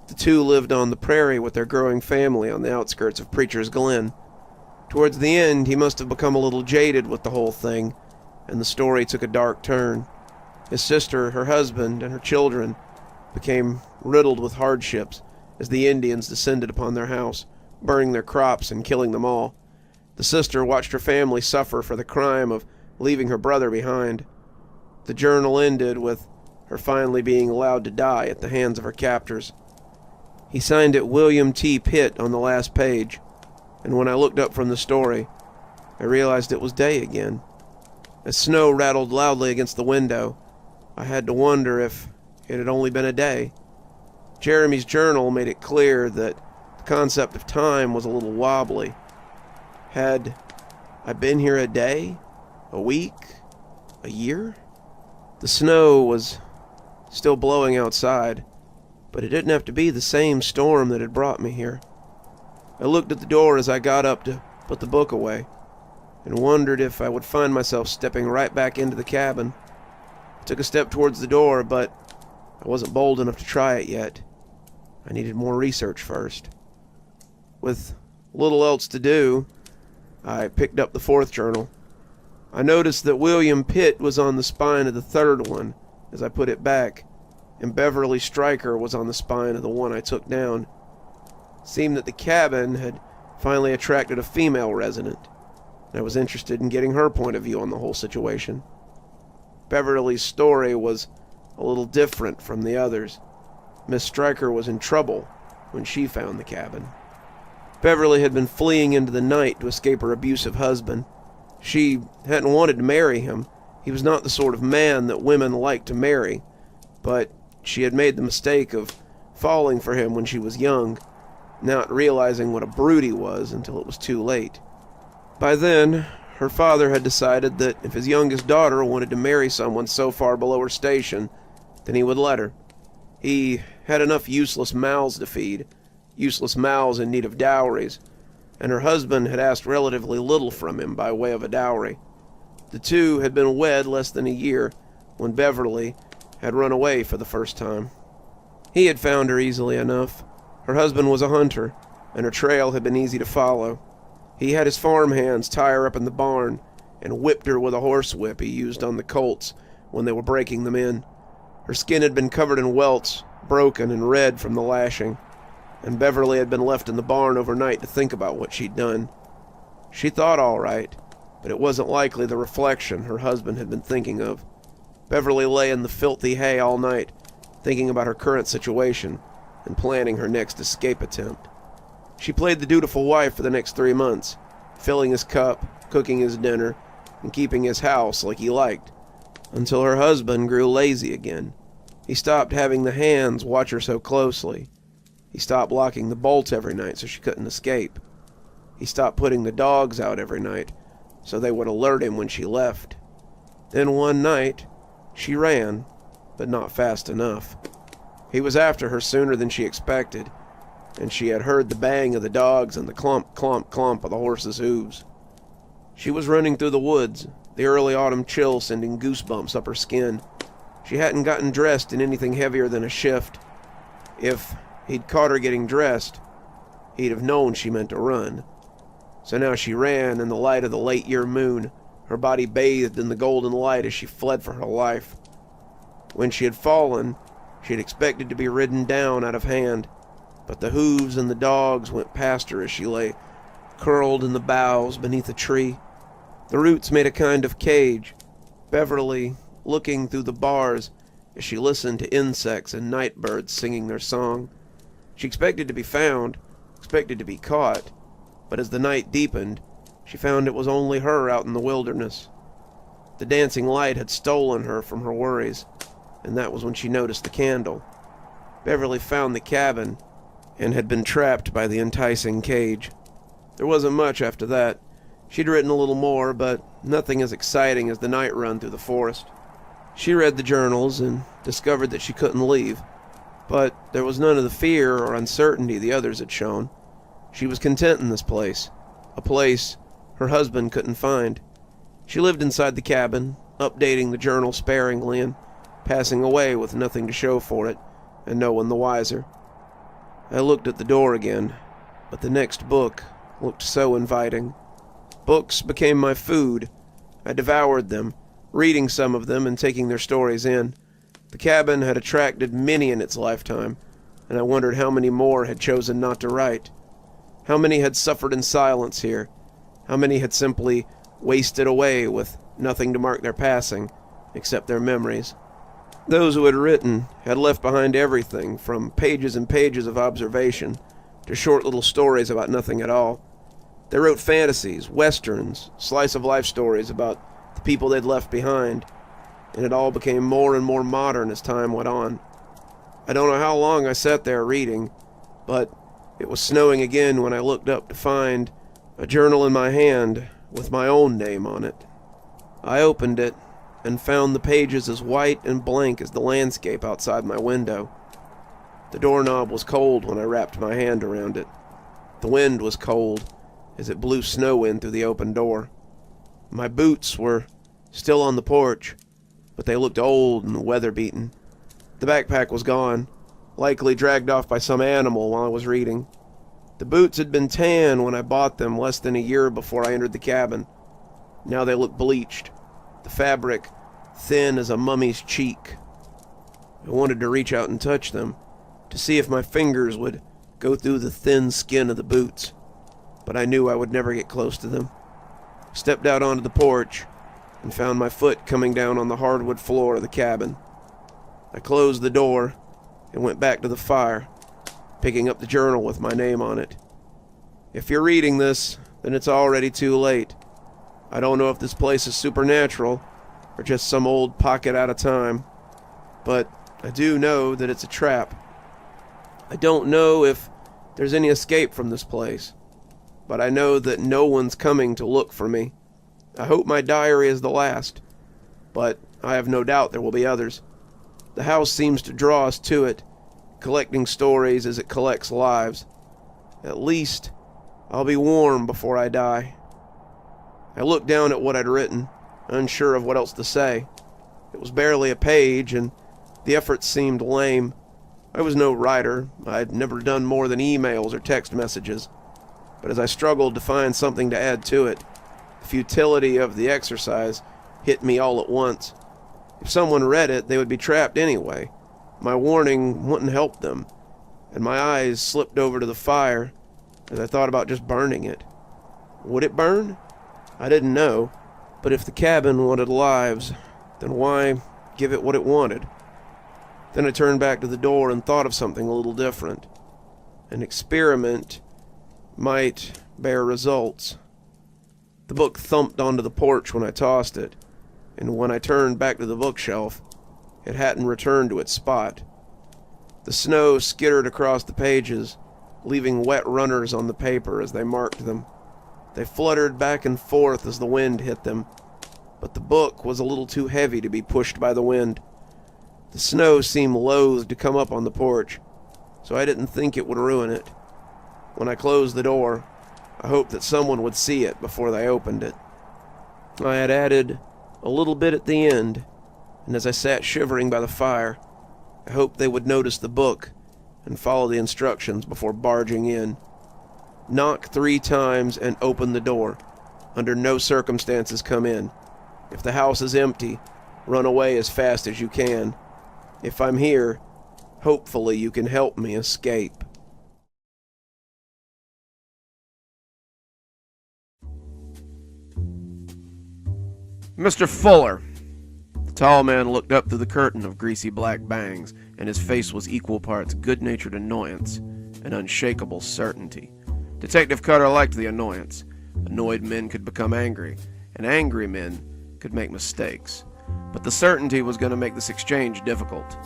Speaker 2: the two lived on the prairie with their growing family on the outskirts of Preacher's Glen. Towards the end, he must have become a little jaded with the whole thing, and the story took a dark turn. His sister, her husband, and her children became riddled with hardships as the Indians descended upon their house, burning their crops and killing them all. The sister watched her family suffer for the crime of leaving her brother behind. The journal ended with her finally being allowed to die at the hands of her captors. He signed it William T. Pitt on the last page, and when I looked up from the story, I realized it was day again. As snow rattled loudly against the window, I had to wonder if it had only been a day. Jeremy's journal made it clear that the concept of time was a little wobbly. Had I been here a day? A week? A year? The snow was still blowing outside, but it didn't have to be the same storm that had brought me here. I looked at the door as I got up to put the book away, and wondered if I would find myself stepping right back into the cabin. I took a step towards the door, but I wasn't bold enough to try it yet. I needed more research first. With little else to do, I picked up the 4th journal. I noticed that William Pitt was on the spine of the 3rd one as I put it back, and Beverly Stryker was on the spine of the one I took down. It seemed that the cabin had finally attracted a female resident, and I was interested in getting her point of view on the whole situation. Beverly's story was a little different from the others. Miss Stryker was in trouble when she found the cabin. Beverly had been fleeing into the night to escape her abusive husband. She hadn't wanted to marry him. He was not the sort of man that women like to marry, but she had made the mistake of falling for him when she was young, not realizing what a brute he was until it was too late. By then, her father had decided that if his youngest daughter wanted to marry someone so far below her station, then he would let her. He had enough useless mouths to feed, useless mouths in need of dowries, and her husband had asked relatively little from him by way of a dowry. The two had been wed less than a year when Beverly had run away for the first time. He had found her easily enough. Her husband was a hunter, and her trail had been easy to follow. He had his farm hands tie her up in the barn and whipped her with a horsewhip he used on the colts when they were breaking them in. Her skin had been covered in welts, broken and red from the lashing, and Beverly had been left in the barn overnight to think about what she'd done. She thought all right, but it wasn't likely the reflection her husband had been thinking of. Beverly lay in the filthy hay all night, thinking about her current situation and planning her next escape attempt. She played the dutiful wife for the next 3 months, filling his cup, cooking his dinner, and keeping his house like he liked, until her husband grew lazy again. He stopped having the hands watch her so closely. He stopped locking the bolts every night so she couldn't escape. He stopped putting the dogs out every night so they would alert him when she left. Then one night, she ran, but not fast enough. He was after her sooner than she expected, and she had heard the bang of the dogs and the clump, clump, clump of the horses' hooves. She was running through the woods, the early autumn chill sending goosebumps up her skin. She hadn't gotten dressed in anything heavier than a shift. If he'd caught her getting dressed, he'd have known she meant to run. So now she ran in the light of the late-year moon, her body bathed in the golden light as she fled for her life. When she had fallen, she had expected to be ridden down out of hand, but the hooves and the dogs went past her as she lay curled in the boughs beneath a tree. The roots made a kind of cage, Beverly looking through the bars as she listened to insects and night birds singing their song. She expected to be found, expected to be caught, but as the night deepened, she found it was only her out in the wilderness. The dancing light had stolen her from her worries, and that was when she noticed the candle. Beverly found the cabin and had been trapped by the enticing cage. There wasn't much after that. She'd written a little more, but nothing as exciting as the night run through the forest. She read the journals and discovered that she couldn't leave, but there was none of the fear or uncertainty the others had shown. She was content in this place, a place her husband couldn't find. She lived inside the cabin, updating the journal sparingly and passing away with nothing to show for it, and no one the wiser. I looked at the door again, but the next book looked so inviting. Books became my food. I devoured them, reading some of them and taking their stories in. The cabin had attracted many in its lifetime, and I wondered how many more had chosen not to write. How many had suffered in silence here? How many had simply wasted away with nothing to mark their passing, except their memories? Those who had written had left behind everything from pages and pages of observation to short little stories about nothing at all. They wrote fantasies, westerns, slice-of-life stories about the people they'd left behind, and it all became more and more modern as time went on. I don't know how long I sat there reading, but it was snowing again when I looked up to find a journal in my hand with my own name on it. I opened it and found the pages as white and blank as the landscape outside my window. The doorknob was cold when I wrapped my hand around it. The wind was cold as it blew snow in through the open door. My boots were still on the porch, but they looked old and weather-beaten. The backpack was gone, likely dragged off by some animal while I was reading. The boots had been tan when I bought them less than a year before I entered the cabin. Now they looked bleached, the fabric thin as a mummy's cheek. I wanted to reach out and touch them, to see if my fingers would go through the thin skin of the boots, but I knew I would never get close to them. I stepped out onto the porch and found my foot coming down on the hardwood floor of the cabin. I closed the door and went back to the fire, picking up the journal with my name on it. If you're reading this, then it's already too late. I don't know if this place is supernatural or just some old pocket out of time, but I do know that it's a trap. I don't know if there's any escape from this place, but I know that no one's coming to look for me. I hope my diary is the last, but I have no doubt there will be others. The house seems to draw us to it, collecting stories as it collects lives. At least, I'll be warm before I die. I looked down at what I'd written, unsure of what else to say. It was barely a page, and the effort seemed lame. I was no writer. I'd never done more than emails or text messages. But as I struggled to find something to add to it, the futility of the exercise hit me all at once. If someone read it, they would be trapped anyway. My warning wouldn't help them, and my eyes slipped over to the fire as I thought about just burning it. Would it burn? I didn't know, but if the cabin wanted lives, then why give it what it wanted? Then I turned back to the door and thought of something a little different. An experiment might bear results. The book thumped onto the porch when I tossed it, and when I turned back to the bookshelf, it hadn't returned to its spot. The snow skittered across the pages, leaving wet runners on the paper as they marked them. They fluttered back and forth as the wind hit them. but the book was a little too heavy to be pushed by the wind. The snow seemed loath to come up on the porch, so I didn't think it would ruin it. When I closed the door, I hoped that someone would see it before they opened it. I had added a little bit at the end, and as I sat shivering by the fire, I hoped they would notice the book and follow the instructions before barging in. Knock 3 times and open the door. Under no circumstances come in. If the house is empty, run away as fast as you can. If I'm here, hopefully you can help me escape.
Speaker 1: Mr. Fuller. The tall man looked up through the curtain of greasy black bangs, and his face was equal parts good-natured annoyance and unshakable certainty. Detective Cutter liked the annoyance. Annoyed men could become angry, and angry men could make mistakes. But the certainty was going to make this exchange difficult.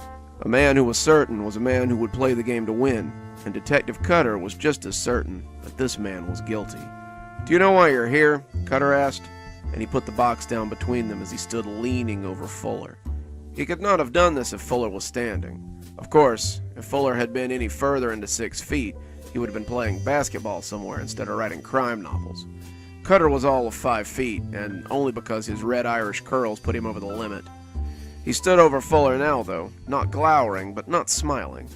Speaker 1: A man who was certain was a man who would play the game to win, and Detective Cutter was just as certain that this man was guilty. "Do you know why you're here?" Cutter asked, and he put the box down between them as he stood leaning over Fuller. He could not have done this if Fuller was standing. Of course, if Fuller had been any further into 6 feet, he would have been playing basketball somewhere instead of writing crime novels. Cutter was all of 5 feet, and only because his red Irish curls put him over the limit. He stood over Fuller now, though, not glowering, but not smiling,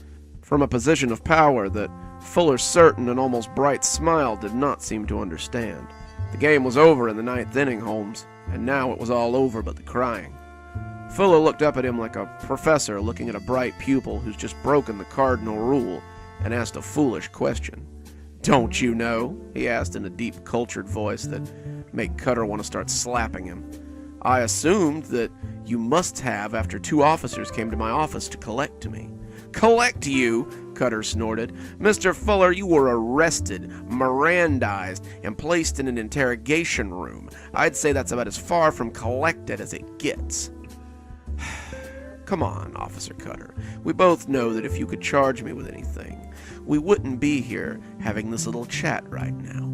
Speaker 1: from a position of power that Fuller's certain and almost bright smile did not seem to understand. The game was over in the 9th inning, Holmes, and now it was all over but the crying. Fuller looked up at him like a professor looking at a bright pupil who's just broken the cardinal rule and asked a foolish question. "Don't you know?" he asked in a deep, cultured voice that made Cutter want to start slapping him. "I assumed that you must have after 2 officers came to my office to collect me." "Collect you?" Cutter snorted. "Mr. Fuller, you were arrested, Mirandized, and placed in an interrogation room. I'd say that's about as far from collected as it gets." "Come on, Officer Cutter. We both know that if you could charge me with anything, we wouldn't be here having this little chat right now."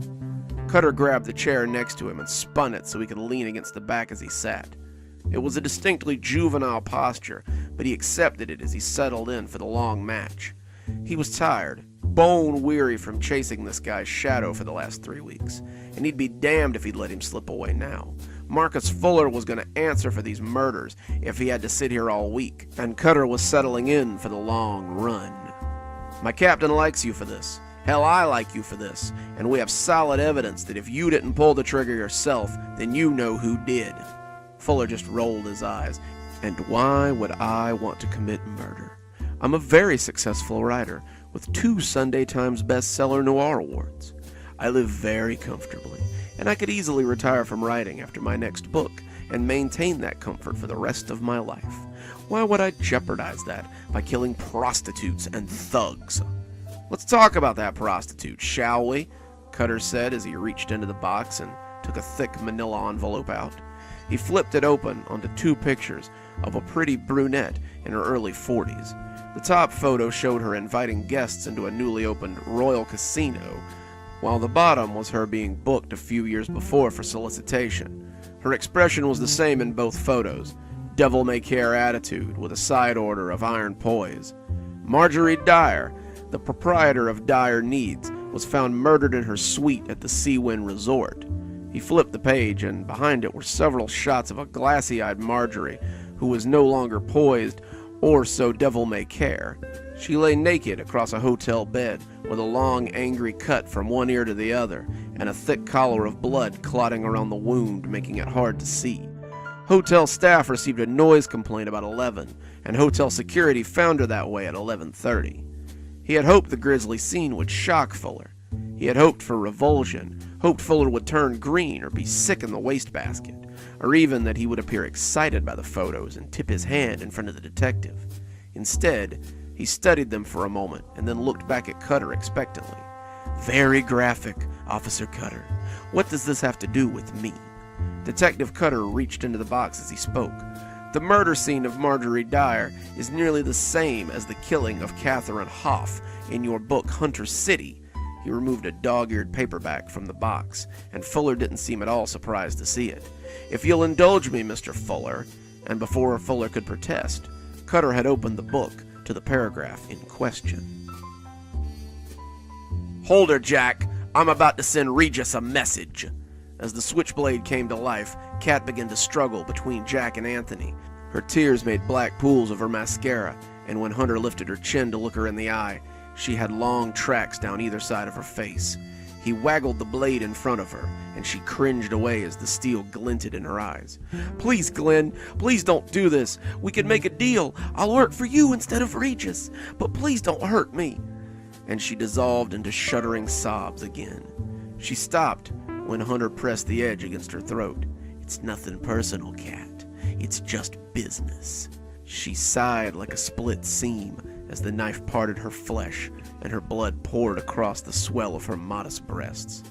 Speaker 1: Cutter grabbed the chair next to him and spun it so he could lean against the back as he sat. It was a distinctly juvenile posture, but he accepted it as he settled in for the long match. He was tired, bone-weary from chasing this guy's shadow for the last 3 weeks, and he'd be damned if he'd let him slip away now. Marcus Fuller was going to answer for these murders if he had to sit here all week, and Cutter was settling in for the long run. "My captain likes you for this. Hell, I like you for this, and we have solid evidence that if you didn't pull the trigger yourself, then you know who did." Fuller just rolled his eyes. "And why would I want to commit murder? I'm a very successful writer with 2 Sunday Times bestseller noir awards. I live very comfortably, and I could easily retire from writing after my next book and maintain that comfort for the rest of my life. Why would I jeopardize that by killing prostitutes and thugs?" "Let's talk about that prostitute, shall we?" Cutter said as he reached into the box and took a thick manila envelope out. He flipped it open onto 2 pictures of a pretty brunette in her early 40s. The top photo showed her inviting guests into a newly opened Royal Casino, while the bottom was her being booked a few years before for solicitation. Her expression was the same in both photos, devil-may-care attitude with a side order of iron poise. Marjorie Dyer, the proprietor of Dyer Needs, was found murdered in her suite at the Seawind Resort. He flipped the page, and behind it were several shots of a glassy-eyed Marjorie, who was no longer poised or so devil-may-care. She lay naked across a hotel bed, with a long, angry cut from one ear to the other, and a thick collar of blood clotting around the wound, making it hard to see. Hotel staff received a noise complaint about 11, and hotel security found her that way at 11:30. He had hoped the grisly scene would shock Fuller. He had hoped for revulsion, hoped Fuller would turn green or be sick in the wastebasket, or even that he would appear excited by the photos and tip his hand in front of the detective. Instead, he studied them for a moment and then looked back at Cutter expectantly. "Very graphic, Officer Cutter. What does this have to do with me?" Detective Cutter reached into the box as he spoke. "The murder scene of Marjorie Dyer is nearly the same as the killing of Catherine Hoff in your book Hunter City."
Speaker 2: He removed a dog-eared paperback from the box, and Fuller didn't seem at all surprised to see it. "If you'll indulge me, Mr. Fuller," and before Fuller could protest, Cutter had opened the book to the paragraph in question. "Hold her, Jack. I'm about to send Regis a message." As the switchblade came to life, Kat began to struggle between Jack and Anthony. Her tears made black pools of her mascara, and when Hunter lifted her chin to look her in the eye, she had long tracks down either side of her face. He waggled the blade in front of her, and she cringed away as the steel glinted in her eyes. "Please, Glenn, please don't do this. We could make a deal. I'll work for you instead of Regis, but please don't hurt me." And she dissolved into shuddering sobs again. She stopped when Hunter pressed the edge against her throat. "It's nothing personal, Kat. It's just business." She sighed like a split seam as the knife parted her flesh and her blood poured across the swell of her modest breasts.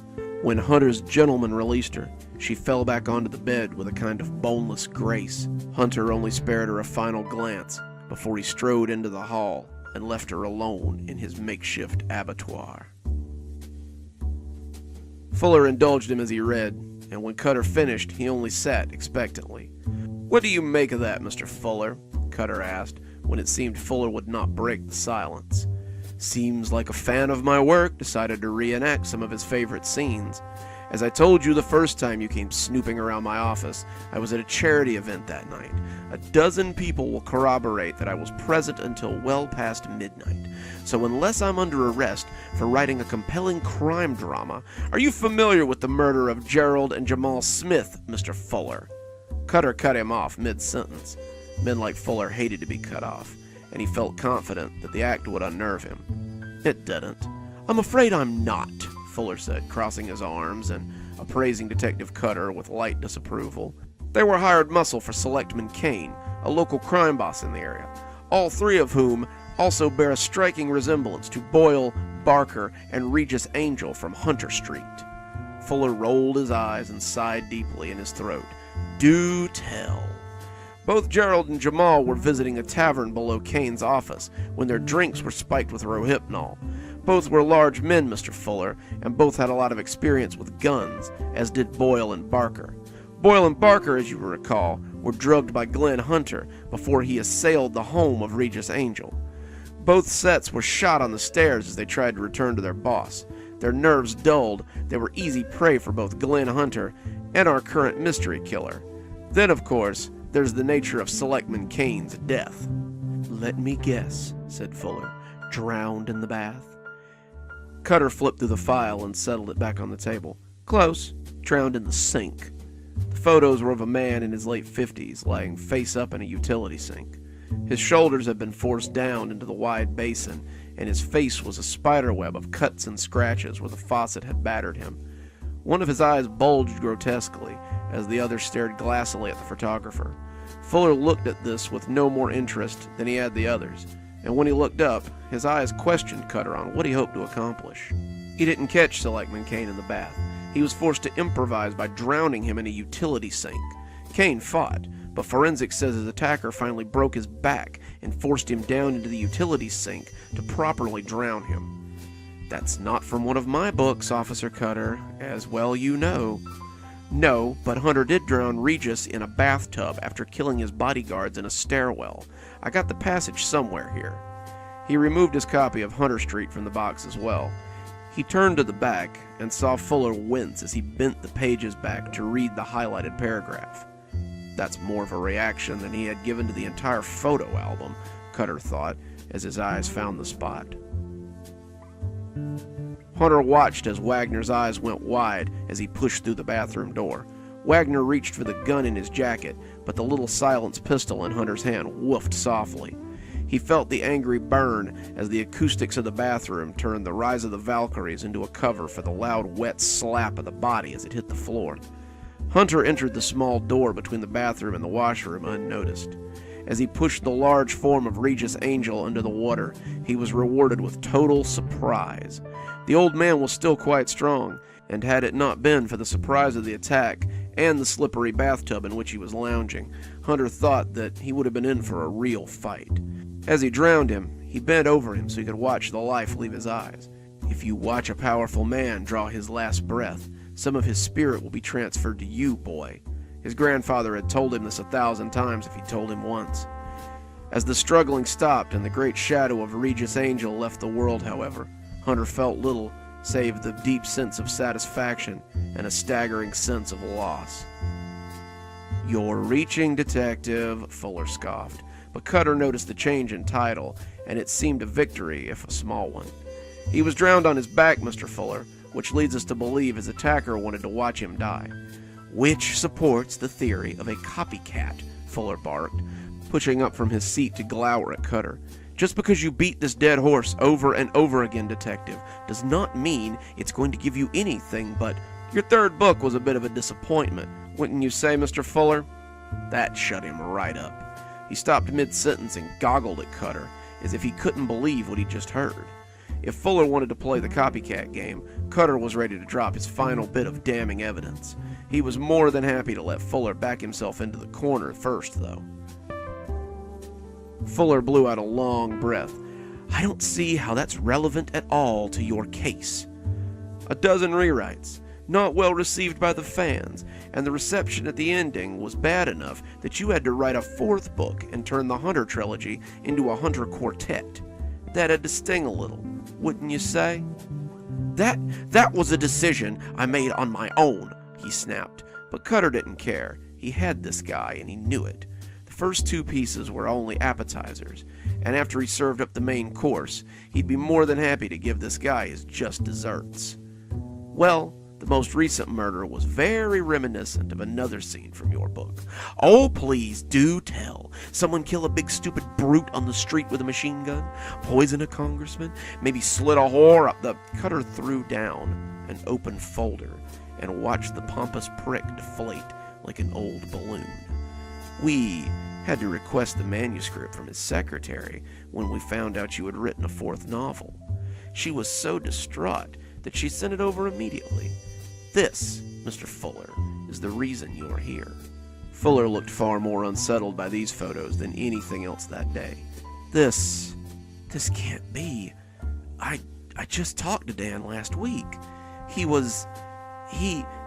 Speaker 2: When Hunter's gentleman released her, she fell back onto the bed with a kind of boneless grace. Hunter only spared her a final glance before he strode into the hall and left her alone in his makeshift abattoir. Fuller indulged him as he read, and when Cutter finished, he only sat expectantly. "What do you make of that, Mr. Fuller?" Cutter asked, when it seemed Fuller would not break the silence. "Seems like a fan of my work decided to reenact some of his favorite scenes. As I told you the first time you came snooping around my office, I was at a charity event that night. 12 people will corroborate that I was present until well past midnight. So unless I'm under arrest for writing a compelling crime drama, are you familiar with the murder of Gerald and Jamal Smith, Mr. Fuller?" Cutter cut him off mid-sentence. Men like Fuller hated to be cut off, and he felt confident that the act would unnerve him. It didn't. "I'm afraid I'm not," Fuller said, crossing his arms and appraising Detective Cutter with light disapproval. They were hired muscle for Selectman Kane, a local crime boss in the area, all three of whom also bear a striking resemblance to Boyle, Barker, and Regis Angel from Hunter Street. Fuller rolled his eyes and sighed deeply in his throat. "Do tell." Both Gerald and Jamal were visiting a tavern below Kane's office when their drinks were spiked with Rohypnol. Both were large men, Mr. Fuller, and both had a lot of experience with guns, as did Boyle and Barker. Boyle and Barker, as you recall, were drugged by Glenn Hunter before he assailed the home of Regis Angel. Both sets were shot on the stairs as they tried to return to their boss. Their nerves dulled, they were easy prey for both Glenn Hunter and our current mystery killer. Then, of course, there's the nature of Selectman Kane's death. "Let me guess," said Fuller. "Drowned in the bath?" Cutter flipped through the file and settled it back on the table. "Close. Drowned in the sink." The photos were of a man in his late 50s, lying face up in a utility sink. His shoulders had been forced down into the wide basin, and his face was a spiderweb of cuts and scratches where the faucet had battered him. One of his eyes bulged grotesquely, as the other stared glassily at the photographer. Fuller looked at this with no more interest than he had the others, and when he looked up, his eyes questioned Cutter on what he hoped to accomplish. He didn't catch Selectman Kane in the bath. He was forced to improvise by drowning him in a utility sink. Kane fought, but forensics says his attacker finally broke his back and forced him down into the utility sink to properly drown him. That's not from one of my books, Officer Cutter, as well you know. No, but Hunter did drown Regis in a bathtub after killing his bodyguards in a stairwell. I got the passage somewhere here. He removed his copy of Hunter Street from the box as well. He turned to the back and saw Fuller wince as he bent the pages back to read the highlighted paragraph. That's more of a reaction than he had given to the entire photo album, Cutter thought, as his eyes found the spot. Hunter watched as Wagner's eyes went wide as he pushed through the bathroom door. Wagner reached for the gun in his jacket, but the little silenced pistol in Hunter's hand woofed softly. He felt the angry burn as the acoustics of the bathroom turned the Rise of the Valkyries into a cover for the loud, wet slap of the body as it hit the floor. Hunter entered the small door between the bathroom and the washroom unnoticed. As he pushed the large form of Regis Angel under the water, he was rewarded with total surprise. The old man was still quite strong, and had it not been for the surprise of the attack and the slippery bathtub in which he was lounging, Hunter thought that he would have been in for a real fight. As he drowned him, he bent over him so he could watch the life leave his eyes. If you watch a powerful man draw his last breath, some of his spirit will be transferred to you, boy. His grandfather had told him this 1,000 times if he told him once. As the struggling stopped and the great shadow of Regis Angel left the world, however, Hunter felt little save the deep sense of satisfaction and a staggering sense of loss. "You're reaching, Detective," Fuller scoffed, but Cutter noticed the change in title, and it seemed a victory, if a small one. "He was drowned on his back, Mr. Fuller, which leads us to believe his attacker wanted to watch him die." "Which supports the theory of a copycat," Fuller barked, pushing up from his seat to glower at Cutter. "Just because you beat this dead horse over and over again, Detective, does not mean it's going to give you anything but... Your third book was a bit of a disappointment, wouldn't you say, Mr. Fuller?" That shut him right up. He stopped mid-sentence and goggled at Cutter, as if he couldn't believe what he just heard. If Fuller wanted to play the copycat game, Cutter was ready to drop his final bit of damning evidence. He was more than happy to let Fuller back himself into the corner first, though. Fuller blew out a long breath. "I don't see how that's relevant at all to your case." "A dozen rewrites, not well received by the fans, and the reception at the ending was bad enough that you had to write a 4th book and turn the Hunter trilogy into a Hunter quartet. That had to sting a little, wouldn't you say?" That was a decision I made on my own," he snapped, but Cutter didn't care. He had this guy, and he knew it. The first 2 pieces were only appetizers, and after he served up the main course, he'd be more than happy to give this guy his just desserts. "Well, the most recent murder was very reminiscent of another scene from your book." "Oh, please do tell. Someone kill a big stupid brute on the street with a machine gun? Poison a congressman? Maybe slit a whore up the..." Cutter threw down an open folder and watched the pompous prick deflate like an old balloon. "We had to request the manuscript from his secretary when we found out you had written a 4th novel. She was so distraught that she sent it over immediately. This, Mr. Fuller, is the reason you're here." Fuller looked far more unsettled by these photos than anything else that day. This can't be. I just talked to Dan last week.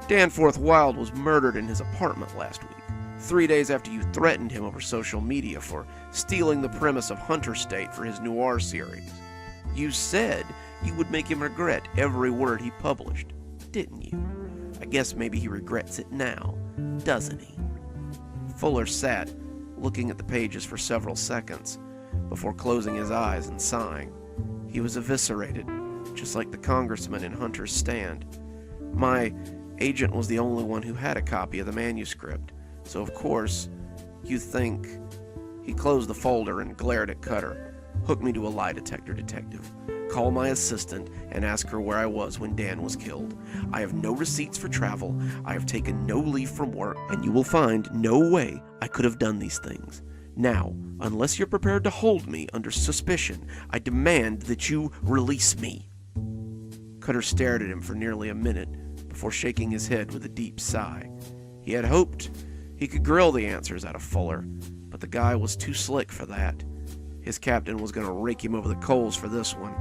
Speaker 2: Danforth Wilde was murdered in his apartment last week, 3 days after you threatened him over social media for stealing the premise of Hunter State for his noir series. You said you would make him regret every word he published, didn't you? I guess maybe he regrets it now, doesn't he? Fuller sat, looking at the pages for several seconds, before closing his eyes and sighing. He was eviscerated, just like the congressman in Hunter's stand. My agent was the only one who had a copy of the manuscript, so of course, you think... He closed the folder and glared at Cutter. "Hook me to a lie detector, Detective. Call my assistant and ask her where I was when Dan was killed. I have no receipts for travel, I have taken no leave from work, and you will find no way I could have done these things. Now, unless you're prepared to hold me under suspicion, I demand that you release me." Cutter stared at him for nearly a minute before shaking his head with a deep sigh. He had hoped he could grill the answers out of Fuller, but the guy was too slick for that. His captain was going to rake him over the coals for this one,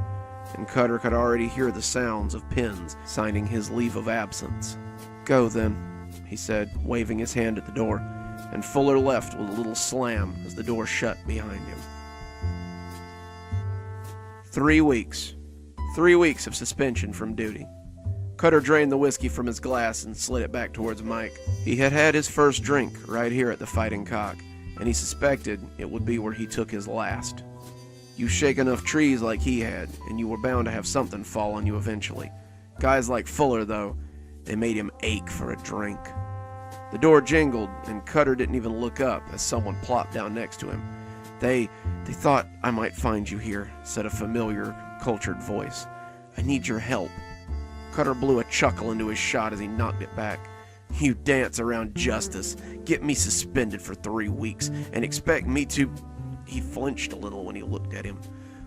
Speaker 2: and Cutter could already hear the sounds of pens signing his leave of absence. "Go then," he said, waving his hand at the door, and Fuller left with a little slam as the door shut behind him. 3 weeks. 3 weeks of suspension from duty. Cutter drained the whiskey from his glass and slid it back towards Mike. He had had his first drink right here at the Fighting Cock, and he suspected it would be where he took his last. You shake enough trees like he had, and you were bound to have something fall on you eventually. Guys like Fuller, though, they made him ache for a drink. The door jingled, and Cutter didn't even look up as someone plopped down next to him. They thought I might find you here," said a familiar, cultured voice. "I need your help." Cutter blew a chuckle into his shot as he knocked it back. "You dance around justice, get me suspended for 3 weeks, and expect me to..." He flinched a little when he looked at him.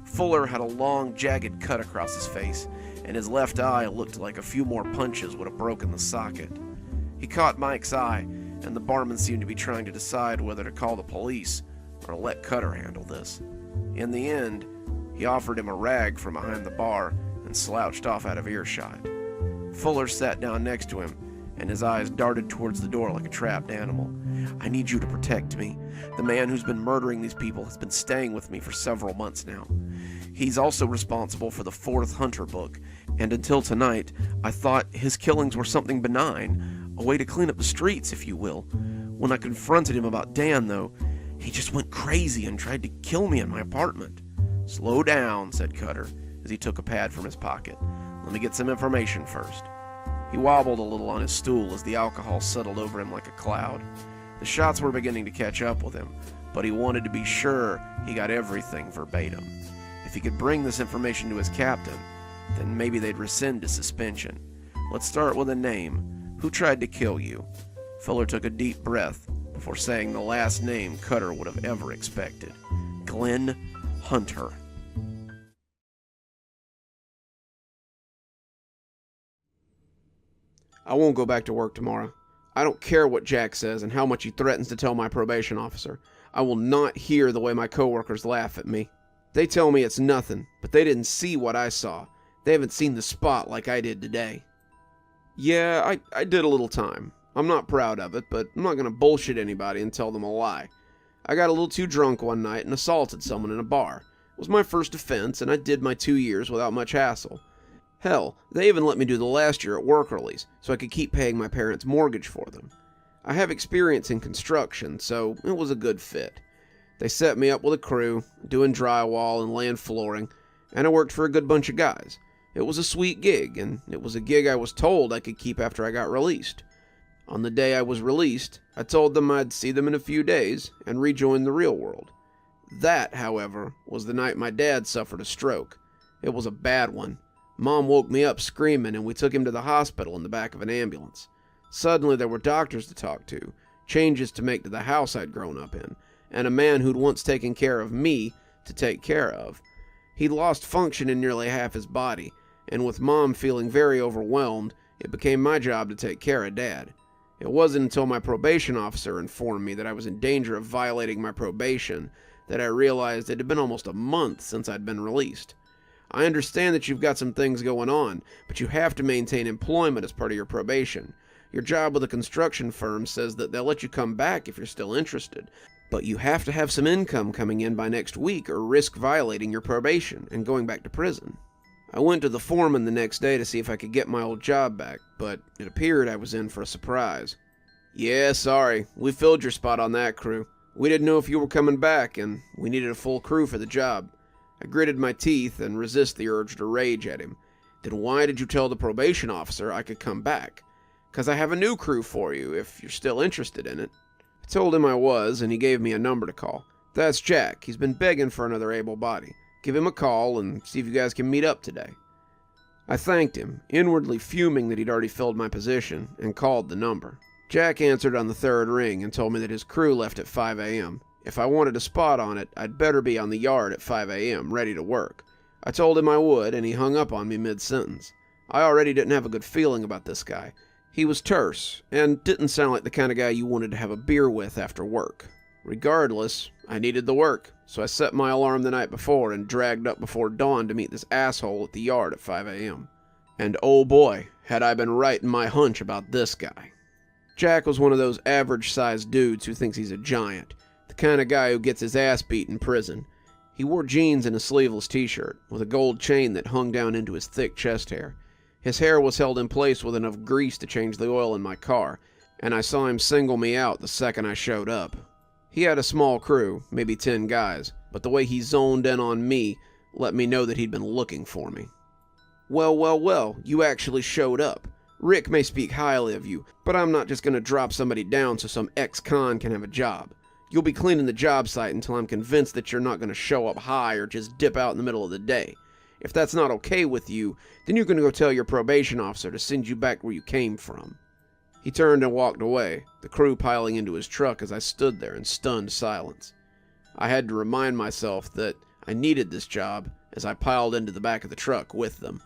Speaker 2: Fuller had a long, jagged cut across his face, and his left eye looked like a few more punches would have broken the socket. He caught Mike's eye, and the barman seemed to be trying to decide whether to call the police or let Cutter handle this. In the end, he offered him a rag from behind the bar and slouched off out of earshot. Fuller sat down next to him, and his eyes darted towards the door like a trapped animal. "I need you to protect me. The man who's been murdering these people has been staying with me for several months now. He's also responsible for the 4th Hunter book, and until tonight, I thought his killings were something benign, a way to clean up the streets, if you will. When I confronted him about Dan, though, he just went crazy and tried to kill me in my apartment." "Slow down," said Cutter, as he took a pad from his pocket. "Let me get some information first." He wobbled a little on his stool as the alcohol settled over him like a cloud. The shots were beginning to catch up with him, but he wanted to be sure he got everything verbatim. If he could bring this information to his captain, then maybe they'd rescind his suspension. "Let's start with a name. Who tried to kill you?" Fuller took a deep breath before saying the last name Cutter would have ever expected. "Glenn Hunter." "I won't go back to work tomorrow. I don't care what Jack says and how much he threatens to tell my probation officer. I will not hear the way my coworkers laugh at me. They tell me it's nothing, but they didn't see what I saw. They haven't seen the spot like I did today." "Yeah, I did a little time. I'm not proud of it, but I'm not going to bullshit anybody and tell them a lie. I got a little too drunk one night and assaulted someone in a bar. It was my first offense, and I did my 2 years without much hassle. Hell, they even let me do the last year at work release, so I could keep paying my parents' mortgage for them. I have experience in construction, so it was a good fit. They set me up with a crew, doing drywall and laying flooring, and I worked for a good bunch of guys. It was a sweet gig, and it was a gig I was told I could keep after I got released. On the day I was released, I told them I'd see them in a few days and rejoin the real world. That, however, was the night my dad suffered a stroke. It was a bad one. Mom woke me up screaming, and we took him to the hospital in the back of an ambulance. Suddenly there were doctors to talk to, changes to make to the house I'd grown up in, and a man who'd once taken care of me to take care of. He'd lost function in nearly half his body, and with Mom feeling very overwhelmed, it became my job to take care of Dad. It wasn't until my probation officer informed me that I was in danger of violating my probation that I realized it had been almost a month since I'd been released. I understand that you've got some things going on, but you have to maintain employment as part of your probation. Your job with a construction firm says that they'll let you come back if you're still interested, but you have to have some income coming in by next week or risk violating your probation and going back to prison. I went to the foreman the next day to see if I could get my old job back, but it appeared I was in for a surprise. "Yeah, sorry, we filled your spot on that crew. We didn't know if you were coming back, and we needed a full crew for the job." I gritted my teeth and resist the urge to rage at him. "Then why did you tell the probation officer I could come back?" "'Cause I have a new crew for you, if you're still interested in it." I told him I was, and he gave me a number to call. "That's Jack. He's been begging for another able body. Give him a call and see if you guys can meet up today." I thanked him, inwardly fuming that he'd already filled my position, and called the number. Jack answered on the third ring and told me that his crew left at 5 a.m. If I wanted a spot on it, I'd better be on the yard at 5 a.m., ready to work. I told him I would, and he hung up on me mid-sentence. I already didn't have a good feeling about this guy. He was terse, and didn't sound like the kind of guy you wanted to have a beer with after work. Regardless, I needed the work, so I set my alarm the night before and dragged up before dawn to meet this asshole at the yard at 5 a.m. And oh boy, had I been right in my hunch about this guy. Jack was one of those average-sized dudes who thinks he's a giant. The kind of guy who gets his ass beat in prison. He wore jeans and a sleeveless t-shirt, with a gold chain that hung down into his thick chest hair. His hair was held in place with enough grease to change the oil in my car, and I saw him single me out the second I showed up. He had a small crew, maybe 10 guys, but the way he zoned in on me let me know that he'd been looking for me. Well, you actually showed up. Rick may speak highly of you, but I'm not just going to drop somebody down so some ex-con can have a job. You'll be cleaning the job site until I'm convinced that you're not going to show up high or just dip out in the middle of the day. If that's not okay with you, then you're going to go tell your probation officer to send you back where you came from." He turned and walked away, the crew piling into his truck as I stood there in stunned silence. I had to remind myself that I needed this job as I piled into the back of the truck with them.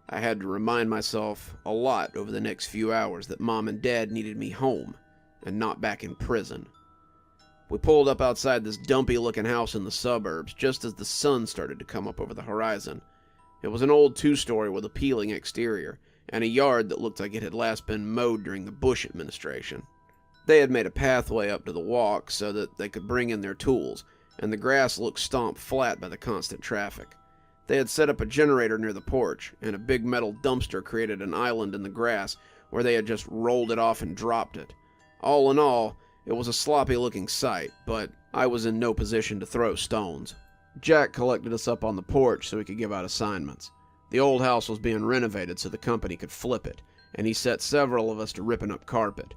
Speaker 2: I had to remind myself a lot over the next few hours that Mom and Dad needed me home and not back in prison. We pulled up outside this dumpy-looking house in the suburbs just as the sun started to come up over the horizon. It was an old two-story with a peeling exterior, and a yard that looked like it had last been mowed during the Bush administration. They had made a pathway up to the walk so that they could bring in their tools, and the grass looked stomped flat by the constant traffic. They had set up a generator near the porch, and a big metal dumpster created an island in the grass where they had just rolled it off and dropped it. All in all, it was a sloppy-looking sight, but I was in no position to throw stones. Jack collected us up on the porch so he could give out assignments. The old house was being renovated so the company could flip it, and he set several of us to ripping up carpet.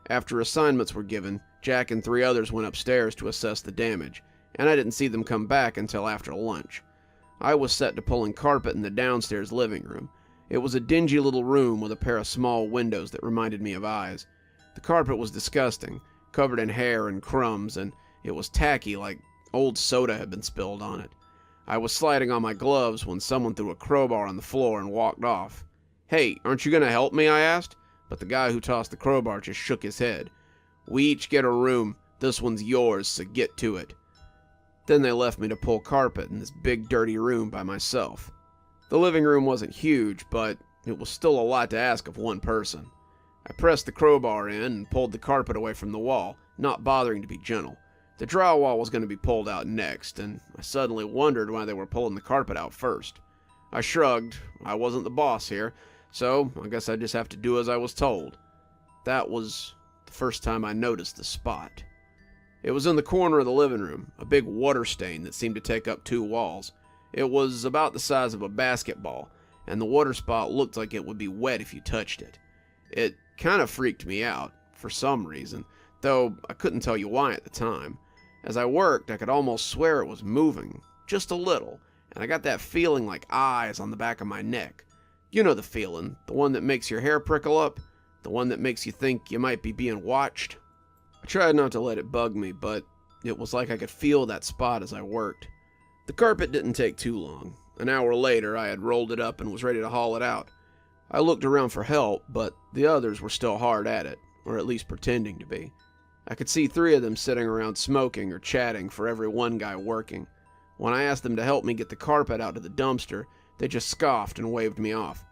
Speaker 2: After assignments were given, Jack and 3 others went upstairs to assess the damage, and I didn't see them come back until after lunch. I was set to pulling carpet in the downstairs living room. It was a dingy little room with a pair of small windows that reminded me of eyes. The carpet was disgusting, covered in hair and crumbs, and it was tacky like old soda had been spilled on it. I was sliding on my gloves when someone threw a crowbar on the floor and walked off. "Hey, aren't you going to help me?" I asked, but the guy who tossed the crowbar just shook his head. "We each get a room. This one's yours, so get to it." Then they left me to pull carpet in this big dirty room by myself. The living room wasn't huge, but it was still a lot to ask of one person. I pressed the crowbar in and pulled the carpet away from the wall, not bothering to be gentle. The drywall was going to be pulled out next, and I suddenly wondered why they were pulling the carpet out first. I shrugged. I wasn't the boss here, so I guess I'd just have to do as I was told. That was the first time I noticed the spot. It was in the corner of the living room, a big water stain that seemed to take up 2 walls. It was about the size of a basketball, and the water spot looked like it would be wet if you touched it. It kind of freaked me out, for some reason, though I couldn't tell you why at the time. As I worked, I could almost swear it was moving, just a little, and I got that feeling like eyes on the back of my neck. You know the feeling, the one that makes your hair prickle up, the one that makes you think you might be being watched. I tried not to let it bug me, but it was like I could feel that spot as I worked. The carpet didn't take too long. An hour later, I had rolled it up and was ready to haul it out. I looked around for help, but the others were still hard at it, or at least pretending to be. I could see 3 of them sitting around smoking or chatting for every one guy working. When I asked them to help me get the carpet out to the dumpster, they just scoffed and waved me off.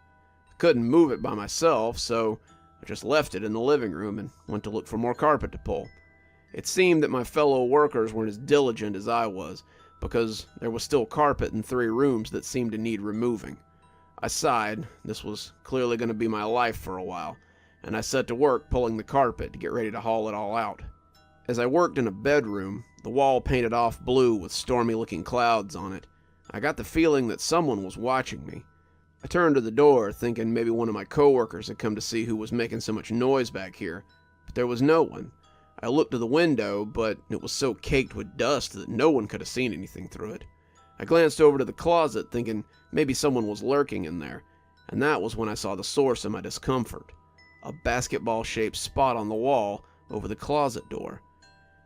Speaker 2: I couldn't move it by myself, so I just left it in the living room and went to look for more carpet to pull. It seemed that my fellow workers weren't as diligent as I was, because there was still carpet in 3 rooms that seemed to need removing. I sighed. This was clearly going to be my life for a while, and I set to work pulling the carpet to get ready to haul it all out. As I worked in a bedroom, the wall painted off blue with stormy-looking clouds on it, I got the feeling that someone was watching me. I turned to the door, thinking maybe one of my coworkers had come to see who was making so much noise back here, but there was no one. I looked to the window, but it was so caked with dust that no one could have seen anything through it. I glanced over to the closet, thinking maybe someone was lurking in there, and that was when I saw the source of my discomfort. A basketball-shaped spot on the wall over the closet door.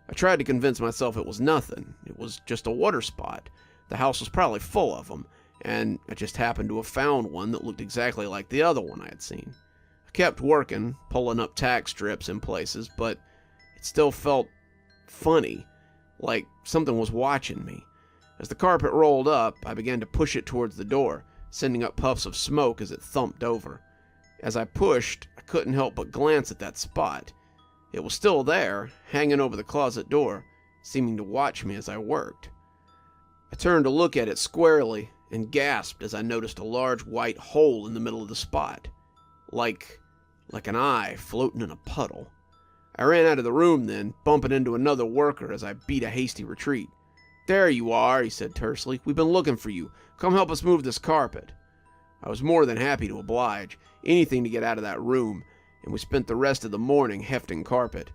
Speaker 2: I tried to convince myself it was nothing. It was just a water spot. The house was probably full of them, and I just happened to have found one that looked exactly like the other one I had seen. I kept working, pulling up tack strips in places, but it still felt funny, like something was watching me. As the carpet rolled up, I began to push it towards the door, sending up puffs of smoke as it thumped over. As I pushed, I couldn't help but glance at that spot. It was still there, hanging over the closet door, seeming to watch me as I worked. I turned to look at it squarely and gasped as I noticed a large white hole in the middle of the spot, like an eye floating in a puddle. I ran out of the room then, bumping into another worker as I beat a hasty retreat. "There you are," he said tersely. "We've been looking for you. Come help us move this carpet." I was more than happy to oblige, anything to get out of that room, and we spent the rest of the morning hefting carpet.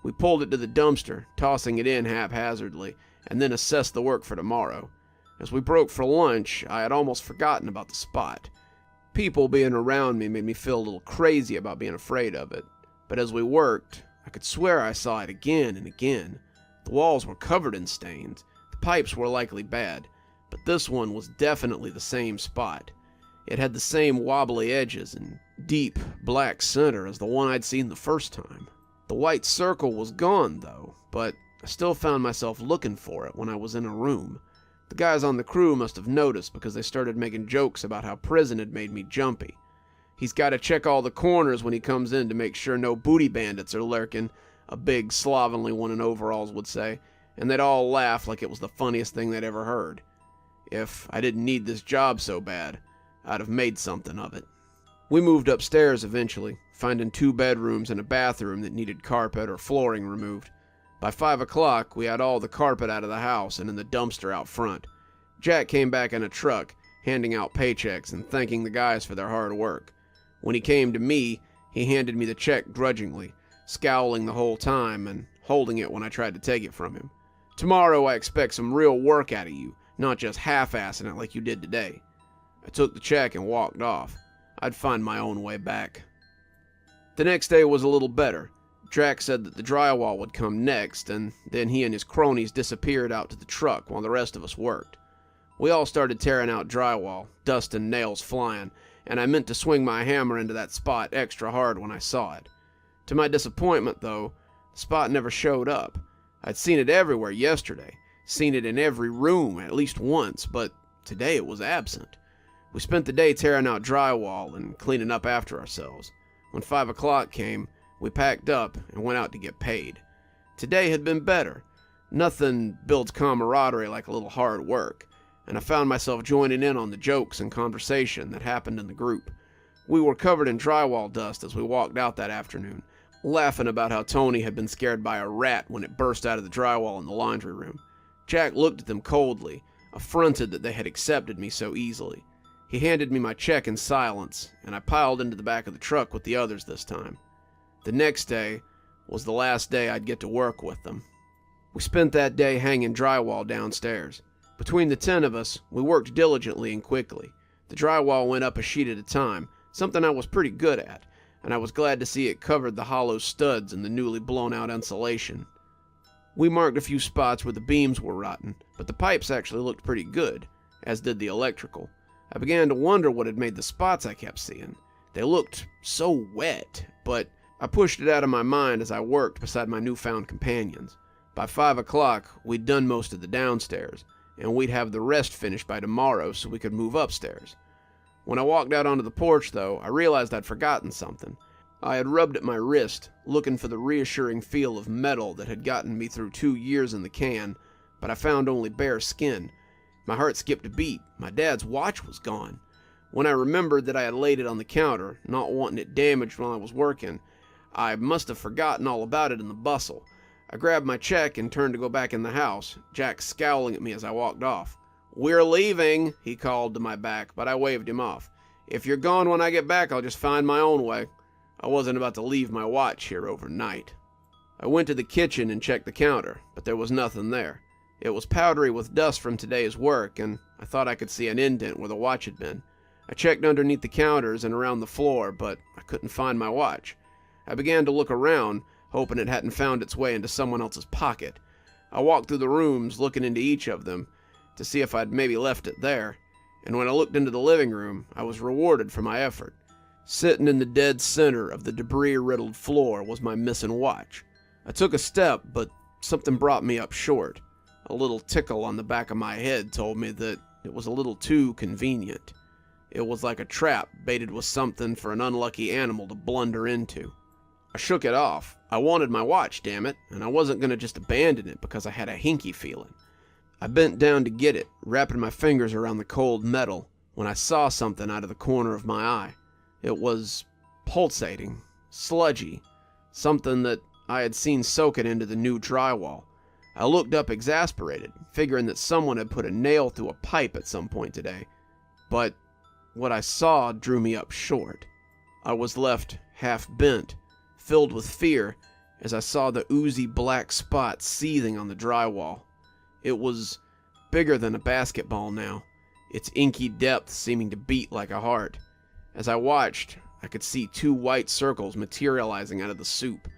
Speaker 2: We pulled it to the dumpster, tossing it in haphazardly, and then assessed the work for tomorrow. As we broke for lunch, I had almost forgotten about the spot. People being around me made me feel a little crazy about being afraid of it, but as we worked, I could swear I saw it again and again. The walls were covered in stains. The pipes were likely bad, but this one was definitely the same spot. It had the same wobbly edges and deep, black center as the one I'd seen the first time. The white circle was gone, though, but I still found myself looking for it when I was in a room. The guys on the crew must have noticed because they started making jokes about how prison had made me jumpy. He's got to check all the corners when he comes in to make sure no booty bandits are lurking, a big, slovenly one in overalls would say, and they'd all laugh like it was the funniest thing they'd ever heard. If I didn't need this job so bad, I'd have made something of it. We moved upstairs eventually, finding 2 bedrooms and a bathroom that needed carpet or flooring removed. By 5 o'clock, we had all the carpet out of the house and in the dumpster out front. Jack came back in a truck, handing out paychecks and thanking the guys for their hard work. When he came to me, he handed me the check grudgingly, scowling the whole time and holding it when I tried to take it from him. Tomorrow I expect some real work out of you, not just half-assing it like you did today. I took the check and walked off. I'd find my own way back. The next day was a little better. Jack said that the drywall would come next, and then he and his cronies disappeared out to the truck while the rest of us worked. We all started tearing out drywall, dust and nails flying, and I meant to swing my hammer into that spot extra hard when I saw it. To my disappointment, though, the spot never showed up. I'd seen it everywhere yesterday, seen it in every room at least once, but today it was absent. We spent the day tearing out drywall and cleaning up after ourselves. When 5 o'clock came, we packed up and went out to get paid. Today had been better. Nothing builds camaraderie like a little hard work, and I found myself joining in on the jokes and conversation that happened in the group. We were covered in drywall dust as we walked out that afternoon, laughing about how Tony had been scared by a rat when it burst out of the drywall in the laundry room. Jack looked at them coldly, affronted that they had accepted me so easily. He handed me my check in silence, and I piled into the back of the truck with the others this time. The next day was the last day I'd get to work with them. We spent that day hanging drywall downstairs. Between the 10 of us, we worked diligently and quickly. The drywall went up a sheet at a time, something I was pretty good at, and I was glad to see it covered the hollow studs and the newly blown-out insulation. We marked a few spots where the beams were rotten, but the pipes actually looked pretty good, as did the electrical. I began to wonder what had made the spots I kept seeing. They looked so wet, but I pushed it out of my mind as I worked beside my newfound companions. By 5 o'clock, we'd done most of the downstairs, and we'd have the rest finished by tomorrow so we could move upstairs. When I walked out onto the porch, though, I realized I'd forgotten something. I had rubbed at my wrist, looking for the reassuring feel of metal that had gotten me through 2 years in the can, but I found only bare skin. My heart skipped a beat. My dad's watch was gone. When I remembered that I had laid it on the counter, not wanting it damaged while I was working, I must have forgotten all about it in the bustle. I grabbed my check and turned to go back in the house, Jack scowling at me as I walked off. "We're leaving," he called to my back, but I waved him off. "If you're gone when I get back, I'll just find my own way." I wasn't about to leave my watch here overnight. I went to the kitchen and checked the counter, but there was nothing there. It was powdery with dust from today's work, and I thought I could see an indent where the watch had been. I checked underneath the counters and around the floor, but I couldn't find my watch. I began to look around, hoping it hadn't found its way into someone else's pocket. I walked through the rooms, looking into each of them, to see if I'd maybe left it there, and when I looked into the living room, I was rewarded for my effort. Sitting in the dead center of the debris-riddled floor was my missing watch. I took a step, but something brought me up short. A little tickle on the back of my head told me that it was a little too convenient. It was like a trap baited with something for an unlucky animal to blunder into. I shook it off. I wanted my watch, damn it, and I wasn't going to just abandon it because I had a hinky feeling. I bent down to get it, wrapping my fingers around the cold metal, when I saw something out of the corner of my eye. It was pulsating, sludgy, something that I had seen soaking into the new drywall. I looked up exasperated, figuring that someone had put a nail through a pipe at some point today. But what I saw drew me up short. I was left half bent, filled with fear, as I saw the oozy black spot seething on the drywall. It was bigger than a basketball now, its inky depth seeming to beat like a heart. As I watched, I could see 2 white circles materializing out of the soup.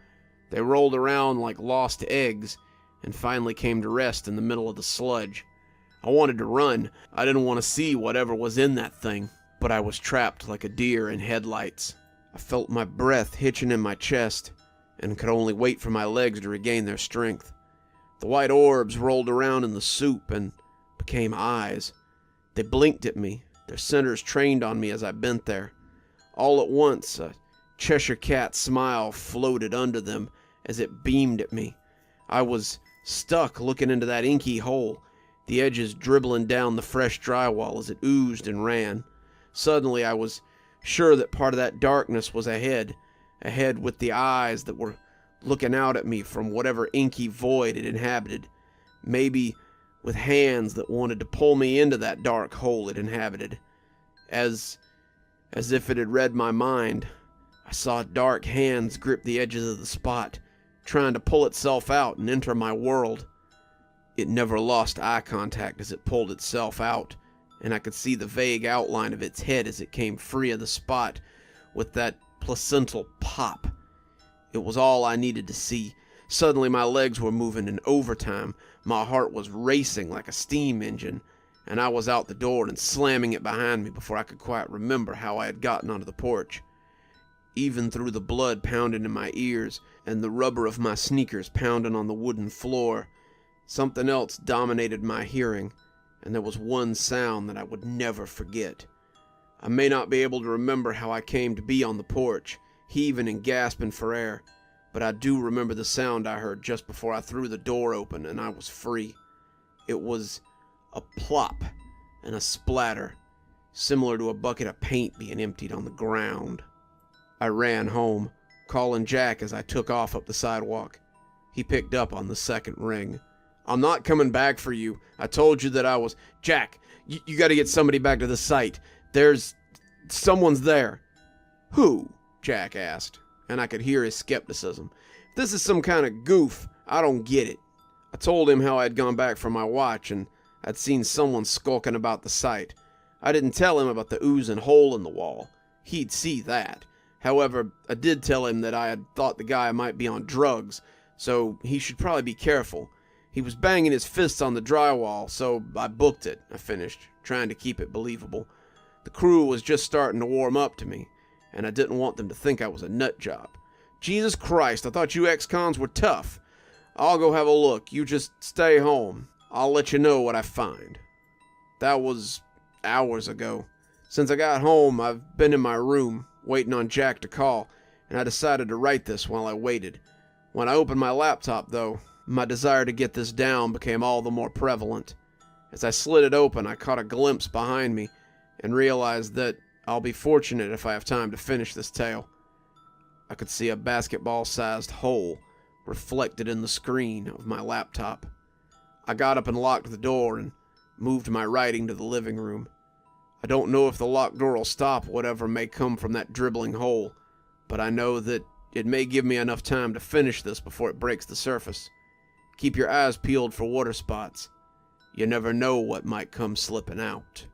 Speaker 2: They rolled around like lost eggs, and finally came to rest in the middle of the sludge. I wanted to run. I didn't want to see whatever was in that thing, but I was trapped like a deer in headlights. I felt my breath hitching in my chest, and could only wait for my legs to regain their strength. The white orbs rolled around in the soup, and became eyes. They blinked at me, their centers trained on me as I bent there. All at once, a Cheshire cat smile floated under them as it beamed at me. I was stuck looking into that inky hole, the edges dribbling down the fresh drywall as it oozed and ran. Suddenly, I was sure that part of that darkness was ahead with the eyes that were looking out at me from whatever inky void it inhabited, maybe with hands that wanted to pull me into that dark hole it inhabited. As if it had read my mind, I saw dark hands grip the edges of the spot, trying to pull itself out and enter my world. It never lost eye contact as it pulled itself out, and I could see the vague outline of its head as it came free of the spot with that placental pop. It was all I needed to see. Suddenly my legs were moving in overtime, my heart was racing like a steam engine, and I was out the door and slamming it behind me before I could quite remember how I had gotten onto the porch. Even through the blood pounding in my ears and the rubber of my sneakers pounding on the wooden floor, something else dominated my hearing, and there was one sound that I would never forget. I may not be able to remember how I came to be on the porch, heaving and gasping for air, but I do remember the sound I heard just before I threw the door open and I was free. It was a plop and a splatter, similar to a bucket of paint being emptied on the ground. I ran home, calling Jack as I took off up the sidewalk. He picked up on the second ring. "I'm not coming back for you. I told you that I was..." "Jack, you gotta get somebody back to the site. Someone's there." "Who?" Jack asked, and I could hear his skepticism. "If this is some kind of goof, I don't get it." I told him how I had gone back for my watch and I'd seen someone skulking about the site. I didn't tell him about the oozing hole in the wall. He'd see that. However, I did tell him that I had thought the guy might be on drugs, so he should probably be careful. He was banging his fists on the drywall, so I booked it, I finished, trying to keep it believable. The crew was just starting to warm up to me, and I didn't want them to think I was a nut job. "Jesus Christ, I thought you ex-cons were tough. I'll go have a look. You just stay home. I'll let you know what I find." That was hours ago. Since I got home, I've been in my room, waiting on Jack to call, and I decided to write this while I waited. When I opened my laptop, though, my desire to get this down became all the more prevalent. As I slid it open, I caught a glimpse behind me and realized that I'll be fortunate if I have time to finish this tale. I could see a basketball-sized hole reflected in the screen of my laptop. I got up and locked the door and moved my writing to the living room. I don't know if the locked door will stop whatever may come from that dribbling hole, but I know that it may give me enough time to finish this before it breaks the surface. Keep your eyes peeled for water spots. You never know what might come slipping out.